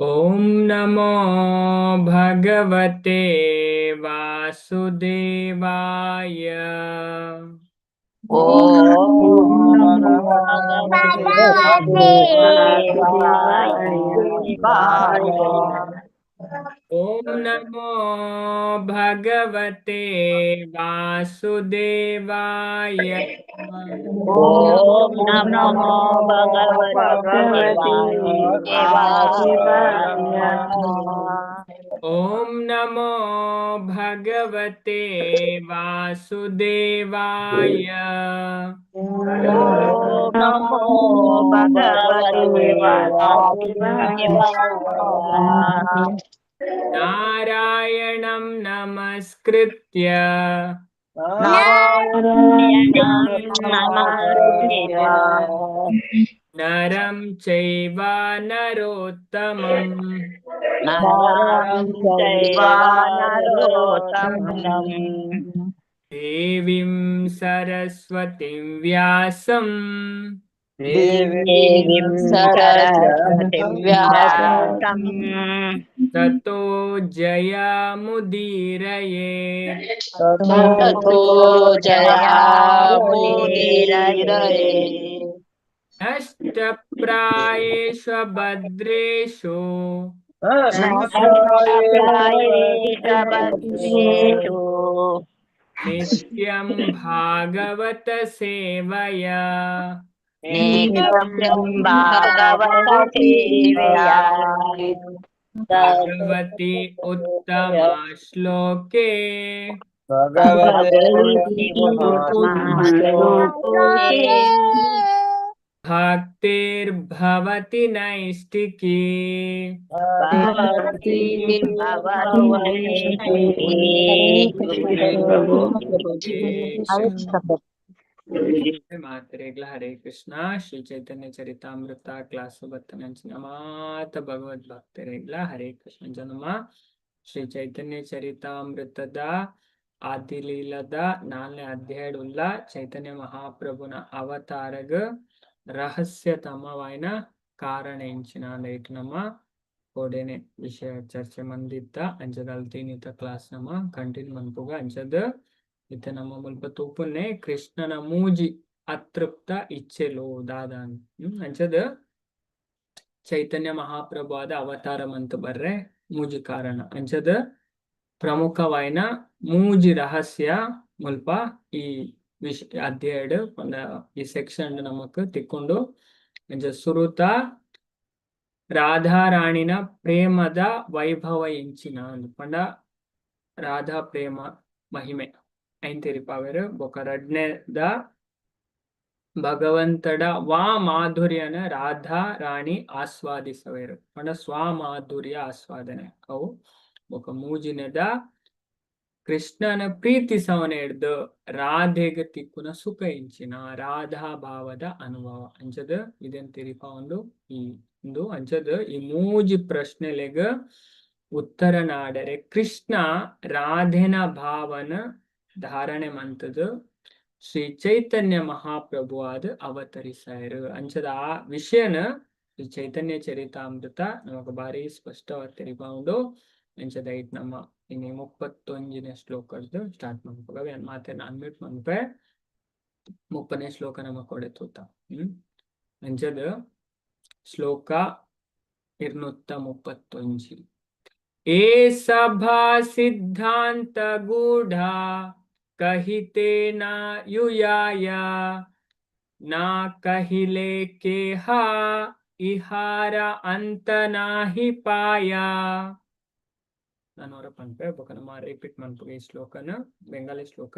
ॐ नमो भगवते वासुदेवाय। ॐ नमो भगवते वासुदेवाय। ॐ नमो भगवते वासुदेवाय। ॐ नमो भगवते वासुदेवाय। ॐ नमो भगवते वासुदेवाय। ॐ नमो भगवते वासुदेवाय। नारायणं नमस्कृत्य नारायणं नमस्कृत्य नरं चैव नरोत्तमम् नरं चैव नरोत्तमम् देवीं सरस्वतीं व्यासं देवीं सरस्वतीं व्यासं ततो जयमुदीरये। ततो जयामुदीरये। नष्टप्रायेषु भद्रेषु नष्टप्रायेषु भद्रेषु नित्यं भागवत सेवया नित्यं भागवत सेवया भगवति उत्तमा श्लोके भगवति उत्तमश्लोके भक्तिर्भवति नैष्टिकी। भक्तिर्भवति नैष्ठिकी। मातरेग्ला हरे कृष्णा श्री चैतन्य चरितामृत क्लास नमात भगवद भक्तरेग्ला हरे कृष्ण जन्म ಶ್ರೀ ಚೈತನ್ಯ ಚರಿತಾಮೃತದ ಆದಿಲೀಲದ 4ನೇ ಅಧ್ಯಾಯವುಳ್ಳ ಚೈತನ್ಯ ಮಹಾಪ್ರಭುನ ಅವತಾರಗ ರಹಸ್ಯತಮವಾಯಿನ ಕಾರಣ ಎಂಚಿನ ಲೈಟ್ ನಮ್ಮ ಕೋಡೇನೆ ವಿಷಯ ಚರ್ಚೆ ಮಂದಿತ್ತ ಅಂಚದ ಅಲ್ತೀನಿತ ಕ್ಲಾಸ್ ನಮ್ಮ ಕಂಟಿನ್ಯೂ ಮನ್ಪುಗ ಅಂಚದ ಇತ್ತ ನಮ್ಮ ಮುಲ್ಪ ತೂಪುನ್ನೆ ಕೃಷ್ಣನ ಮೂಜಿ ಅತೃಪ್ತ ಇಚ್ಛೆಲೋ ದಾದಾನ್ ಅಂಚದ ಚೈತನ್ಯ ಮಹಾಪ್ರಭು ಆದ ಅವತಾರ ಮಂತ ಬರ್ರೆ ಮೂಜಿ ಕಾರಣ ಅಂಚದ ಪ್ರಮುಖವಾಯಿನ ಮೂಜಿ ರಹಸ್ಯ ಮುಲ್ಪ ಈ ಅಧ್ಯಾಯ ಈ ಸೆಕ್ಷನ್ ನಮಕ್ ತಿಕ್ಕೊಂಡು ಅಂಚ ಸುರುತ ರಾಧಾರಾಣಿನ ಪ್ರೇಮದ ವೈಭವ ಎಂಚಿನ ಪಂಡ ರಾಧಾ ಪ್ರೇಮ ಮಹಿಮೆ ಐಂತಿರಿಪಾವೆರು ಬೊಕ ರಡ್ನೆದ ಭಗವಂತಡ ವಾ ಮಾಧುರ್ಯನ ರಾಧಾ ರಾಣಿ ಆಸ್ವಾದಿಸವೇರು ಪಂಡ ಸ್ವಾಮಾಧುರ್ಯ ಆಸ್ವಾದನೆ ಅವು ಬೊಕ ಮೂಜಿನದ ಕೃಷ್ಣನ ಪ್ರೀತಿ ಸವನ ಹಿಡ್ದು ರಾಧೆಗೆ ತಿಕ್ಕುನ ಸುಖ ಇಂಚಿನ ರಾಧಾ ಭಾವದ ಅನುಭವ ಅಂಚದ ಇದನ್ ತಿರಿಪ ಒಂದು ಅಂಚದ ಈ ಮೂಜಿ ಪ್ರಶ್ನೆಲೆಗ ಉತ್ತರ ನಾಡರೆ ಕೃಷ್ಣ ರಾಧೆನ ಭಾವನ ಧಾರಣೆ ಮಂತದ ಶ್ರೀ ಚೈತನ್ಯ ಮಹಾಪ್ರಭು ಆದ ಅವತರಿಸಾಯರು ಅಂಚದ ಆ ವಿಷಯನ ಶ್ರೀ ಚೈತನ್ಯ ಚರಿತಾಮೃತ ನಮಗ ಬಾರಿ ಸ್ಪಷ್ಟವಾಗಿ ತಿರಿಪೌಂಡು ಅಂಚದ ಐಟ್ ನಮ್ಮ ಇನ್ನು 31ನೇ ಶ್ಲೋಕದ್ದು ಸ್ಟಾರ್ಟ್ ಮಾಡ್ಕೋಗ ಮಾತೇನ ಅನ್ಮ್ಯೂಟ್ ಮನ್ಪೆ 30ನೇ ಶ್ಲೋಕ ನಮಗ ಕೊಡೆ ತೂತ ಅಂಚದ ಶ್ಲೋಕ 231 ए सभा सिद्धांत गूढ़ा कहिते ना युयाया ना कहिले के हा इहारा अंत नाही पाया नानोर पन्पे बकन मा रिपीट मन्पुगे ಈ ಶ್ಲೋಕನ ಬೆಂಗಾಲಿ ಶ್ಲೋಕ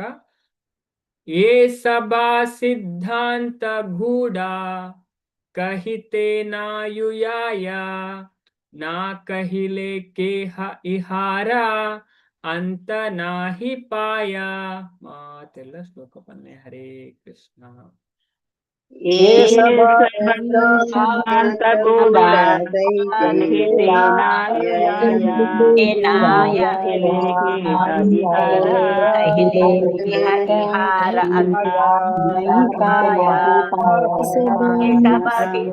ये सभा सिद्धांत गूढ़ा कहिते ना युयाया ना कहिले के इहारा अंत नाही पाया ಮಾತೆಲ್ಲ ಶ್ಲೋಕ ಪನ್ನೆ ಹರೇ ಕೃಷ್ಣ ये सर्वांत गुड़ा कहिते नाय कहिले हरिहार अंतराय केशवाहि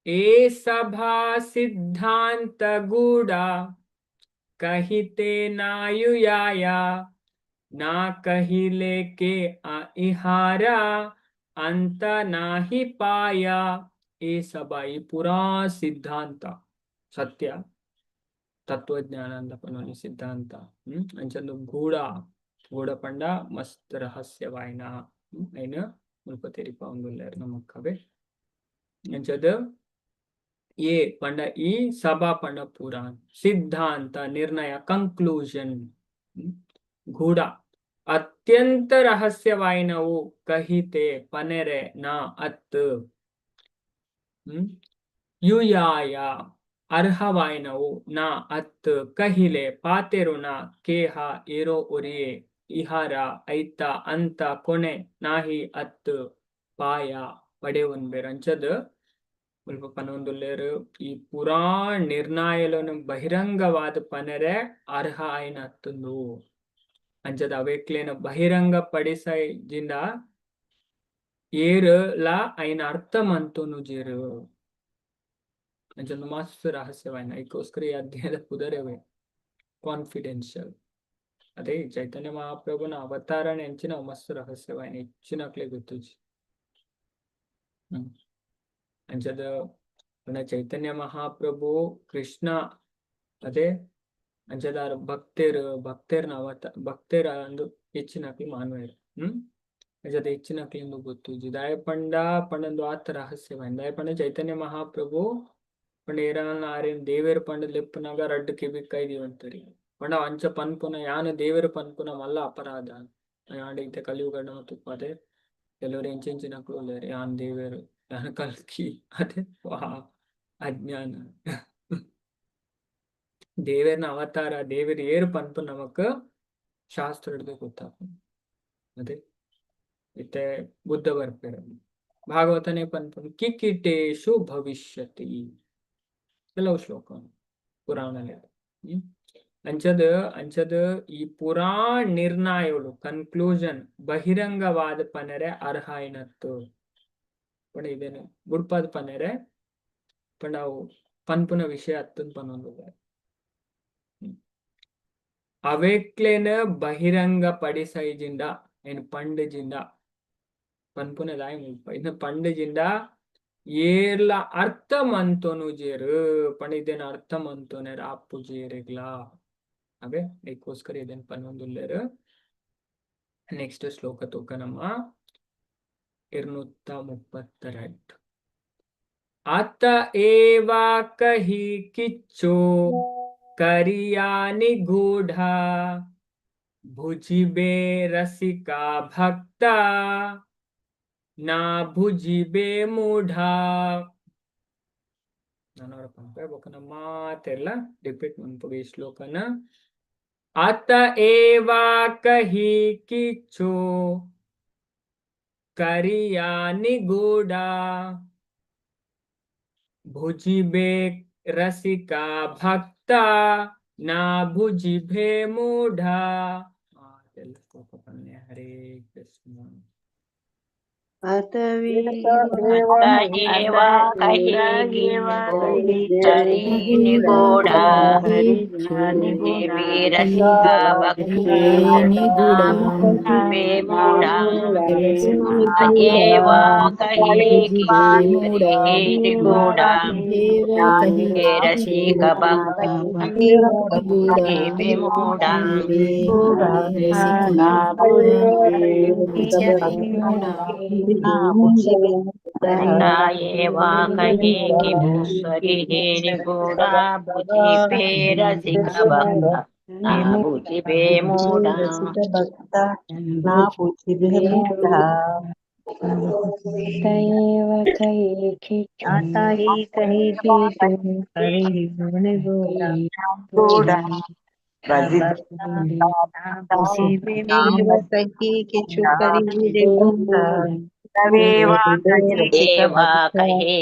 ए सभा सिद्धांत गुड़ा कहिते नायुयाया ना कहिले के इहारा अंत नाही पाया ए सभा ಈ ಪುರಾ ಸಿದ್ಧಾಂತ ಸತ್ಯ ತತ್ವಜ್ಞಾನ ಅಂತ ಪನೋಲಿ ಸಿದ್ಧಾಂತ ಅಂಚಂದು ಗೂಢ ಪಂಡ ಮಸ್ತ್ ರಹಸ್ಯವಾಯಿನ ಐನ ಮುಲ್ಪ ತೆರಿಪ ಒಂದುಲ್ಲೇರು ನಮಕ್ಕವೆ ಅಂಚದ ये पंड ई सभा पंड पुराण सिद्धांत निर्णय कंक्लूजन गूढ़ अत्यंत रहस्यवाइनवु कहिते पनेरे ना अत् युयाय अर्हवाइनवु ना अत् कहिले पातेरुना केह इरो उरिये इहार ऐता अंत कोणे नाहि अत् पाय पडेवन बेರಂಚದ ಮುಲ್ಪ ಪನೊಂದುಲ್ಲೇರು ಈ ಪುರಾಣ ನಿರ್ಣಯలను ಬಹಿರಂಗವಾದ ಪನರೆ ಅರ್ಹ ಆಯ್ನ ಅತ್ತುಂದು ಅಂಚದ ಅವೆಕ್ಲೇನ ಬಹಿರಂಗ ಪಡಿಸಜಿಂದ ಏರು ಲಾ ಐನ ಅರ್ಥ ಮಂತುನು ಜೇರು ಅಂಚಂದು ಮಸ್ತ್ ರಹಸ್ಯವಾಯ್ನ ಐಕೋಸ್ಕರ ಈ ಅಧ್ಯಯನದ ಪುದರವೇ ಕಾನ್ಫಿಡೆನ್ಷಿಯಲ್ ಅದೇ ಚೈತನ್ಯ ಮಹಾಪ್ರಭುನ ಅವತಾರಣ ಎಂಚಿನ ಮಸ್ತ್ ರಹಸ್ಯವಾಯ್ನ ಹೆಚ್ಚಿನಕ್ಲೆ ಗೊತ್ತುಜಿ ಅಂಚದ ಚೈತನ್ಯ ಮಹಾಪ್ರಭು ಕೃಷ್ಣ ಅದೇ ಅಂಚದಾರ ಭಕ್ತೇರ್ನ ಭಕ್ತೇರ ಅಂದು ಹೆಚ್ಚಿನಕ್ಲಿ ಮಾನ್ವೇರು ಅಂಚದ ಹೆಚ್ಚಿನಕ್ಲಿ ಎಂದು ಗೊತ್ತು ದಾಯ ಪಂಡಂದು ಆತ ರಹಸ್ಯವಾಯ್ನ ದಾಯ ಪಂಡ ಚೈತನ್ಯ ಮಹಾಪ್ರಭು ಪಂಡ ಏರನ್ನ ಆರೇನ್ ದೇವೇರು ಪಂಡ ಲೆಪ್ಪನಾಗ ರಡ್ಡು ಕಿಬಿಕ್ಕೈದೀವಿ ಅಂತರಿ ಪಂಡ ಅಂಚ ಪನ್ಪುನ ಯಾನ ದೇವೇರು ಪನ್ಪುನ ಮಲ್ಲ ಅಪರಾಧ ಆಡೈತೆ ಕಲಿಯುಗಡ ಮತ್ತು ಅದೇ ಕೆಲವರು ಎಂಚಿನಕ್ಲು ಒಳ್ಳೆಯರು ಯಾನ್ ದೇವೇರು ಯಾನ ಕಲ್ಕಿ ಅದೇ ಅಜ್ಞಾನ ದೇವೇರ್ನ ಅವತಾರ ದೇವೇರು ಏರು ಪನ್ಪು ನಮಕ್ ಶಾಸ್ತ್ರ ಹಿಡ್ದು ಗೊತ್ತಾಗ ಅದೇ ಇತ್ತೆ ಬುದ್ಧ ಬರ್ಪೇರ ಭಾಗವತನೇ ಪನ್ಪು ಕಿಕಿಟೇಶು ಭವಿಷ್ಯತಿ ಕೆಲವು ಶ್ಲೋಕ ಪುರಾಣಲ್ಲಿ ಅಂಚದ ಈ ಪುರಾಣ ನಿರ್ಣಯಗಳು ಕನ್ಕ್ಲೂಷನ್ ಬಹಿರಂಗವಾದ ಪನರೆ ಅರ್ಹ ಏನತ್ತು ಪಂಡ ಇದೇನು ಗುಡ್ಪಾದ ಪನರೆ ಪಂಡ ಅವು ಪನ್ಪುನ ವಿಷಯ ಅತ್ತಂದು ಪನ್ನೊಂದು ಅವೆಕ್ಲೇನ ಬಹಿರಂಗ ಪಡಿಸೈಜಿಂದ ಏನು ಪಂಡಜಿಂದ ಪನ್ಪುನ ದಾಯ ಮುಲ್ಪ ಇನ್ನು ಪಂಡಜಿಂದ ಏರ್ಲ ಅರ್ಥ ಮಂತೋನು ಜೇರು ಪಂಡ ಇದೇನು ಅರ್ಥ ಮಂತೋನೆ ಅಪ್ಪು ಜೇರಿಗ್ಲಾ ಅವೇ ಅದಕ್ಕೋಸ್ಕರ ಇದೇನು ಪನ್ನೊಂದುಲ್ಲೇರು ನೆಕ್ಸ್ಟ್ ಶ್ಲೋಕ ತೂಕ ನಮ್ಮ 232 ಅತ ಏವ ಕಹಿ ಕಿಚ್ಚೋ ಕರಿಯಾನಿ ಗೂಢ ಭುಜಿಬೆ ರಸಿಕಾ ಭಕ್ತ ನಾ ಭುಜಿಬೆ ಮೂಢ ನಾನವರ ಪಂಪೆ ಬೊಕನ ಮಾತೆಲ್ಲ ರಿಪೀಟ್ ಮನ್ಪುಗೆ ಈ ಶ್ಲೋಕನ ಅತ ಏವ ಕಹಿ ಕಿಚ್ಚೋ ಕರಿಯಾನಿ ಗೂಢ ಭುಜಿಬೆ ರಸಿಕಾ ಭಕ್ತ ನಾ ಭುಜಿಬೆ ಮೂಢ ಮಾತೆಲ್ಲ ಶ್ಲೋಕ ಪನ್ನೆ ಹರೇ ಕೃಷ್ಣ अतएव कहि करी निगूढ़ा रसिका भक्ता बे मूढ़ा एव कहि निगूढ़ा रसिक भक्ता बे मूढ़ा एवा कहे कि भूस्वरी निगूढ़ा बुझि रसिक भक्ता ನಾ ಬುಜಿಬೆ ಮೂಢ ರಸಿಕ ಭಕ್ತ ನಾ ಬುದ್ಧಿಭೇ ಮೂಢ ತಯೇವ ಕಹಿ ಕಿಚ್ಚು ಆತ ಹಿ ಕಹಿ ಕೀಟು ಹರಿ ನಿಗೂಢ ಗೂಢ ನಾಮ ಸಖಿ ಕಿಚ್ಚು ಕರಿ ನಿಗೂಢ ರಸಿಕ ದೇವ ಭಕ್ತ ಕಹೇ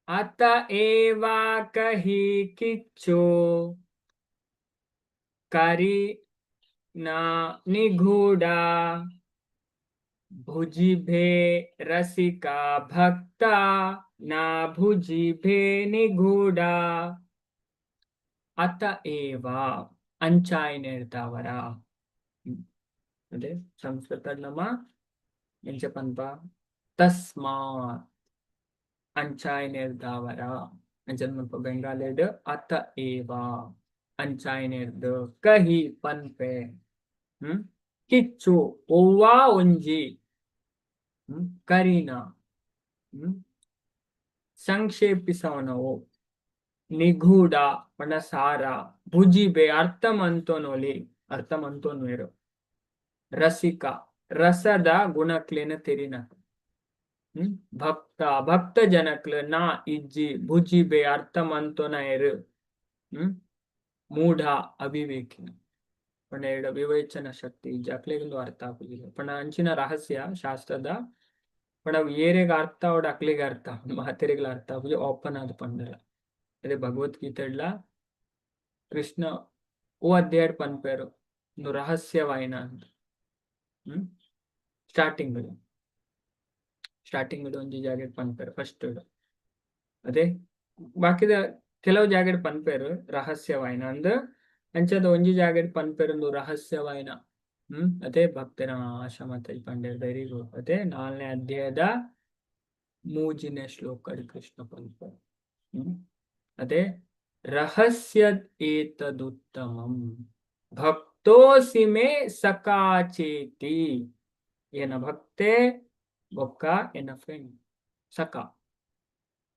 ಅತ ಏವ ಕಹಿ ಕಿಚ್ಚು ಕರಿ ನ ನಿಗೂಢ ಭುಜಿಭೆ ರಸಿಕ ಭಕ್ತ ನ ಭುಜಿಭೆ ನಿಗೂಢ ಅತ ಏವ ಅಂಚಾಯನ ಇರ್ತಾವರ ಅದೇ ಸಂಸ್ಕೃತ ನಮ್ಮ ಎಂಚ ಪನ್ಪ ತಸ್ಮಾತ್ ಅಂಚಾಯನ ಇರ್ತಾವರ ಅಂಚನ್ ಪನ್ಪ ಬೆಂಗಾಲಿಡ್ ಅತ ಏವ ಅಂಚಾಯನ ಇರ್ದು ಕಹಿ ಪನ್ಪೆ ಕಿಚ್ಚು ಒವ್ವಾ ಒಂಜಿ ಕರೀನ ಸಂಕ್ಷೇಪಿಸವನವು ನಿಗೂಢ ಪಣಸಾರ ಭುಜಿಬೆ ಅರ್ಥಮಂತೋನೊಲಿ ಅರ್ಥಮಂತೋನ್ವೇರು ರಸಿಕ ರಸದ ಗುಣಕ್ಲೇನ ತೆರಿನ ಭಕ್ತ ಭಕ್ತ ಜನಕ್ಲ ನಾ ಇಜ್ಜಿ ಭುಜಿಬೆ ಅರ್ಥಮಂತೋನ ಎರು ಮೂಢ ಅವಿವೇಕಿನ ಪಂಡ ಎರಡು ವಿವೇಚನ ಶಕ್ತಿ ಇಜ್ಜಿ ಅರ್ಥ ಆಗುದಿಲ್ಲ ಪಂಡ ಅಂಚಿನ ರಹಸ್ಯ ಶಾಸ್ತ್ರದ ಪಂಡ ಏರೆಗ ಅರ್ಥ ಅವಡ ಅಕ್ಲಿಗೆ ಅರ್ಥ ಮಹತೆರೆಗಳ ಅರ್ಥ ಆಗುದು ಓಪನ್ ಆದ ಪಂಡಲ ಅದೇ ಭಗವದ್ಗೀತೆಡ್ಲ ಕೃಷ್ಣ ಓ ಅಧ್ಯಾಯ ಪನ್ಪೇರು ಒಂದು ರಹಸ್ಯವಾಯಿನ ಅಂತ ಸ್ಟಾರ್ಟಿಂಗ್ ಒಂಜಿ ಜಾಗ ಪನ್ಪೇರು ಫಸ್ಟ್ ಅದೇ ಬಾಕಿದ ಕೆಲವು ಜಾಗ ಪನ್ಪೇರು ರಹಸ್ಯವಾಯಿನ ಅಂದ ಅಂಚದ ಒಂಜಿ ಜಾಗ ಪನ್ಪೇರು ಒಂದು ರಹಸ್ಯವಾಯಿನ ಅದೇ ಭಕ್ತರ ಆಶ್ರಮತ ಪಂಡೇರು ವೆರಿ ಗುಡ್ ಅದೇ 4ನೇ ಅಧ್ಯಾಯದ 3ನೇ ಶ್ಲೋಕ ಕೃಷ್ಣ ಪನ್ಪೇರು ಅದೇ ರಹಸ್ಯ ಏತದುತ್ತಮಂ ಭಕ್ತೋಸಿ ಮೇ ಸಕಾಚೇತಿ ಏನ ಭಕ್ತೆ ಬೊಕ್ಕ ಎನ್ನ ಫ್ರೆಂಡ್ ಸಕ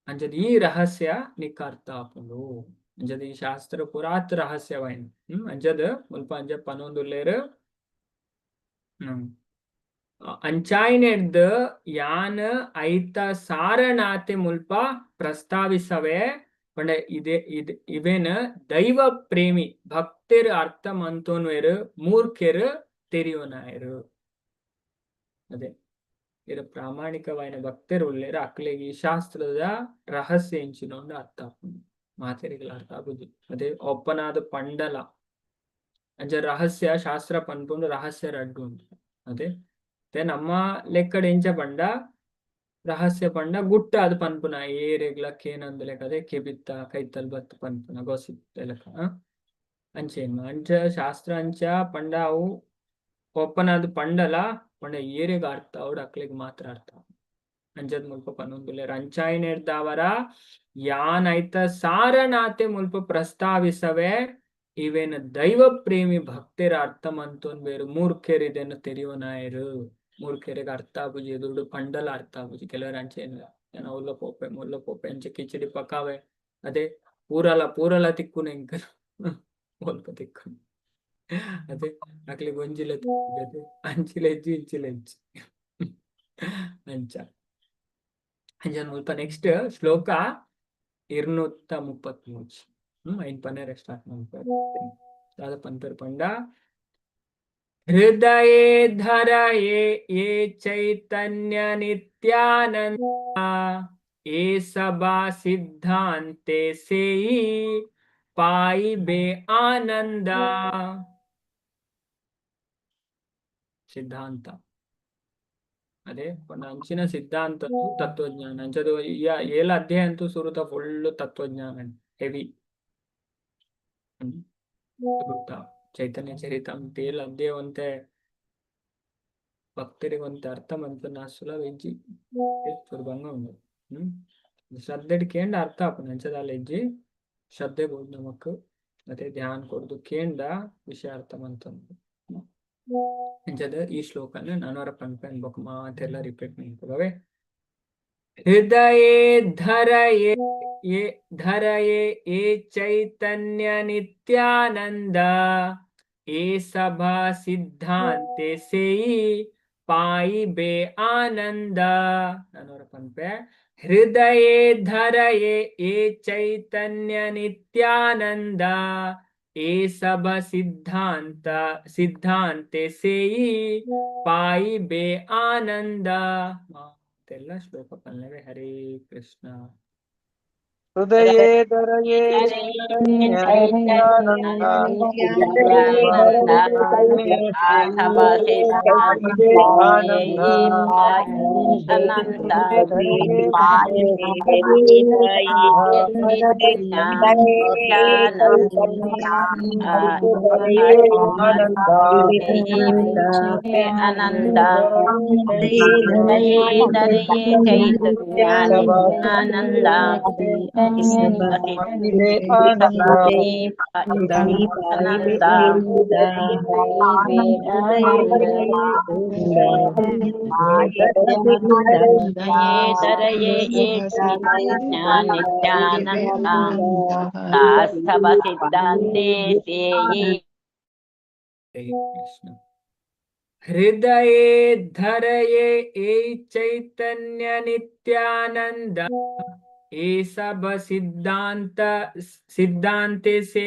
ಅಂಜದ ಈ ರಹಸ್ಯ ನಿಕ್ಕ ಅರ್ಥ ಆಪುಂಡು ಅಂಜದ ಈ ಶಾಸ್ತ್ರ ಪುರಾತ್ ರಹಸ್ಯವಾಯಿನ ಅಂಜದ ಮುಲ್ಪ ಅಂಜ ಪನೊಂದುಲ್ಲೇರು ಅಂಚಾಯ್ನೆಡ್ದ ಯಾನ್ ಐತ ಸಾರನಾತೆ ಮುಲ್ಪ ಪ್ರಸ್ತಾವಿಸವೇ ಪಂಡ ಇವೇನ ದೈವ ಪ್ರೇಮಿ ಭಕ್ತರು ಅರ್ಥ ಮಂತೋನ್ವೇರು ಮೂರ್ಖರು ತೆರಿಯೋನಾಯರು ಅದೇ ಇರ ಪ್ರಾಮಾಣಿಕವಾಯಿನ ಭಕ್ತರು ಉಳ್ಳೇರು ಅಕ್ಲೆಗೆ ಈ ಶಾಸ್ತ್ರದ ರಹಸ್ಯ ಎಂಚಿನೊಂದು ಅರ್ಥ ಆಪುಂಡು ಮಾತೆರಿಗಳ ಅರ್ಥ ಆಗುದು ಅದೇ ಒಪ್ಪನಾದ ಪಂಡಲ ಅಂಜ ರಹಸ್ಯ ಶಾಸ್ತ್ರ ಪನ್ಪುಂಡು ರಹಸ್ಯ ರಡ್ಡು ಉಂಟು ಅದೇ ನಮ್ಮ ಲೆಕ್ಕಡ ಎಂಚ ಪಂಡ ರಹಸ್ಯ ಪಂಡ ಗುಟ್ಟ ಅದು ಪನ್ಪುನ ಏರೆಗ್ಲಕ್ ಏನಂದು ಲೆಕ್ಕ ಅದೇ ಕೆಬಿತ್ತ ಕೈತಲ್ ಬತ್ ಪನ್ಪುನ ಗೋಸಿಪ್ ಲೆಕ್ಕ ಅಂಚೇನು ಅಂಚ ಶಾಸ್ತ್ರ ಅಂಚ ಪಂಡ ಅವು ಒಪ್ಪನಾದ ಪಂಡಲ ಪಂಡ ಏರೆಗ ಅರ್ಥ ಅವ್ಡು ಅಕ್ಲಿಗೆ ಮಾತ್ರ ಅರ್ಥ ಅಂಚದ್ ಮುಲ್ಪ ಪನ್ನೊಂದುಲ್ಲೇರು ಅಂಚಾಯ್ನೆಡ್ದಾವರ ಯಾನ್ ಐತ ಸಾರನಾತೆ ಮುಲ್ಪ ಪ್ರಸ್ತಾವಿಸವೇ ಇವೇನು ದೈವ ಪ್ರೇಮಿ ಭಕ್ತರ ಅರ್ಥ ಮಂತೋನ್ ಬೇರು ಮೂರ್ಖರಿದೆನ್ನು ತೆರಿಯೋನಾಯರು ಮೂರ್ಖರಿಗೆ ಅರ್ಥ ಆಗುಜಿ ಎದುರು ಪಂಡಲ ಅರ್ಥ ಆಗುಜಿ ಕೆಲವರು ಅಂಚೆ ಏನಿಲ್ಲ ಏನೋ ಮುಲ್ಲ ಪೋಪೆ ಅಂಚೆ ಕಿಚಡಿ ಪಕಾವೆ ಅದೇ ಪೂರಲ ತಿಕ್ಕುನ ಇಂಕ ಸ್ವಲ್ಪ ತಿಕ್ಕು ಅದೇ ಅಕ್ಲಿಗೆ ಒಂಜಿಲೆ ಅದೇ ಅಂಚಿಲೆಜ್ಜಿ ಇಂಚಿಲೆಜ್ಜಿ ಅಂಚ ಅಂಚ ಮುಲ್ಪ ನೆಕ್ಸ್ಟ್ ಶ್ಲೋಕ 233 ಐನ್ ಪನ್ನೆರ ಸ್ಟಾರ್ಟ್ ಮಾಡ್ತಾರೆ ದಾದ ಪಂತರ್ ಪಂಡ ಹೃದಯೇ ಧರಯೇ ಯೇ ಚೈತನ್ಯ ನಿತ್ಯಾನಂದ ಏ ಸಬಾ ಸಿದ್ಧಾಂತೆ ಸೇಯಿ ಪಾಯಿ ಬೇ ಆನಂದ ಸಿದ್ಧಾಂತ ಅದೇ ಅಂಚಿನ ಸಿದ್ಧಾಂತ ತತ್ವಜ್ಞಾನ ಅಂಚದು ಏಳ ಅಧ್ಯಾಯ ಅಂತೂ ಸುರುತ ಫುಲ್ ತತ್ವಜ್ಞಾನ ಹೆವಿ ಗೊತ್ತಾ ಚೈತನ್ಯ ಚರಿತಾಮೃತ ಏಳ ಅಧ್ಯಾಯ ಒಂತೆ ಭಕ್ತರಿಗೆ ಒಂತೆ ಅರ್ಥ ಮಂತ ನಾಸುಲ ವೆಜ್ಜಿ ಸುರ್ಭಂಗ ಉಂಡು ಶ್ರದ್ಧೆಡ್ ಕೇಂದ್ರ ಅರ್ಥ ಆಪುಂಡು ಅಂಚದಾಲ ಹೆಜ್ಜಿ ಶ್ರದ್ಧೆ ಬೋದು ನಮಕ್ ಮತ್ತೆ ಧ್ಯಾನ ಕೊಡ್ದು ಕೇಂದ್ರ ವಿಷಯ ಅರ್ಥ ಮಂತಂದು ಅಂಚದ ಈ ಶ್ಲೋಕನ ನಾನೂರ ಪನ್ಪೆನ್ ಬೊಕ್ಕ ಮಾತೆಲ್ಲ ರಿಪೀಟ್ ಮಾಡ್ಕೊಳವೆ ಹೃದಯೇ ಧರಯೇ ये चैतन्य नित्यानंद ये सभा सिद्धांते से पाई बे आनंद पे हृदय धरये ये चैतन्य नित्यानंद ये सब ಸಿದ್ಧಾಂತೆ ಸೇಯಿ ಪಾಯಿ ಬೇ ಆನಂದ ಎಲ್ಲ ಶ್ಲೋಕ ಪಲ್ಲವಿ. ಹರೇ ಕೃಷ್ಣ. ಹೃದಯೇ ಧರಯೇ ಹೃದಯ ಧರಯೇ ಏ ಚೈತನ್ಯ ನಿತ್ಯಾನಂದ ये सब ಸಿದ್ಧಾಂತೆ से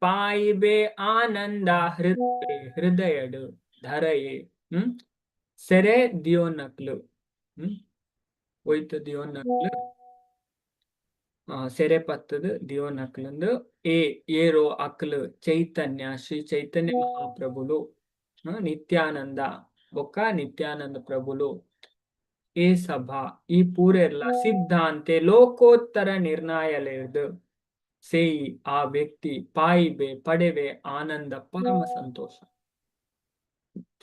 पाई बे आनंद. ಹೃದಯ ಧರಯೇ ಸೆರೆ ದಿಯೋ ನಕ್ಲು ಹೋಯ್ತು ದಿಯೋ ನಕ್ಲು ಸೆರೆ ಪತ್ತದು ದಿಯೋ ನಕ್ಲಂದು ಏರೋ ಅಕ್ಲು ಚೈತನ್ಯ ಶ್ರೀ ಚೈತನ್ಯ ಮಹಾಪ್ರಭುಲು ನಿತ್ಯಾನಂದ ಬೊಕ್ಕ ನಿತ್ಯಾನಂದ ಪ್ರಭುಲು ಏ ಸಭಾ ಈ ಪೂರೆಲ್ಲ ಸಿದ್ಧಾಂತೆ ಲೋಕೋತ್ತರ ನಿರ್ಣಾಯಲೆದು ಸೇಯಿ ಆ ವ್ಯಕ್ತಿ ಪಾಯಿಬೆ ಪಡೆವೆ ಆನಂದ ಪರಮ ಸಂತೋಷ.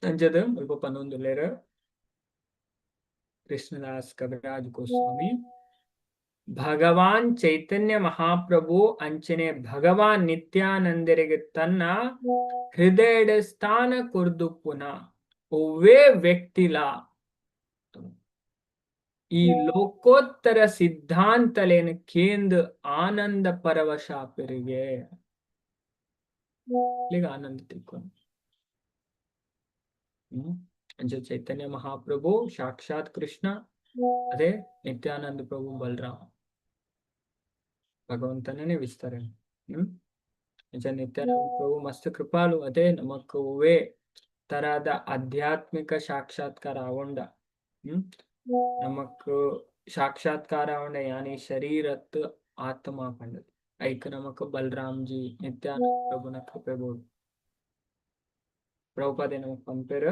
ಅಂಜದ ಸ್ವಲ್ಪ ಪನ್ನೊಂದುಲೇರ ಕೃಷ್ಣದಾಸ್ ಕವಿರಾಜ್ ಗೋಸ್ವಾಮಿ ಭಗವಾನ್ ಚೈತನ್ಯ ಮಹಾಪ್ರಭು ಅಂಚನೆ ಭಗವಾನ್ ನಿತ್ಯಾನಂದರಿಗೆ ತನ್ನ ಹೃದಯದ ಸ್ಥಾನ ಕೊರ್ದು ಪುನಃ ಒವ್ವೇ ವ್ಯಕ್ತಿಲ ಈ ಲೋಕೋತ್ತರ ಸಿದ್ಧಾಂತಲೇನು ಕೇಂದ್ರ ಆನಂದ ಪರವಶ ಪೆರಿಗೆ ಆನಂದ ತಿಳ್ಕೊಂಡು ಅಂಚೆ ಚೈತನ್ಯ ಮಹಾಪ್ರಭು ಸಾಕ್ಷಾತ್ ಕೃಷ್ಣ ಅದೇ ನಿತ್ಯಾನಂದ ಪ್ರಭು ಬಲರಾಮ ಭಗವಂತನೇ ವಿಸ್ತರಣೆ. ನಿತ್ಯಾನಂದ ಪ್ರಭು ಮಸ್ತ್ ಕೃಪಾಲು ಅದೇ ನಮಕ್ ಒವ್ವೇ ತರಹದ ಆಧ್ಯಾತ್ಮಿಕ ಸಾಕ್ಷಾತ್ಕಾರ ಆಗೊಂಡ ನಮಕ್ ಸಾಕ್ಷಾತ್ಕಾರ ಆಗೊಂಡ ಯಾನಿ ಶರೀರತ್ ಆತ್ಮ ಪಂಡದು ಐಕ್ ನಮಕ್ ಬಲರಾಮ್ ಜಿ ನಿತ್ಯಾನಂದ ಪ್ರಭುನ ಕೃಪೆ ಬೋಡು ಪ್ರಭುಪಾದೆ ನಮಕ್ ಪಂಪೇರ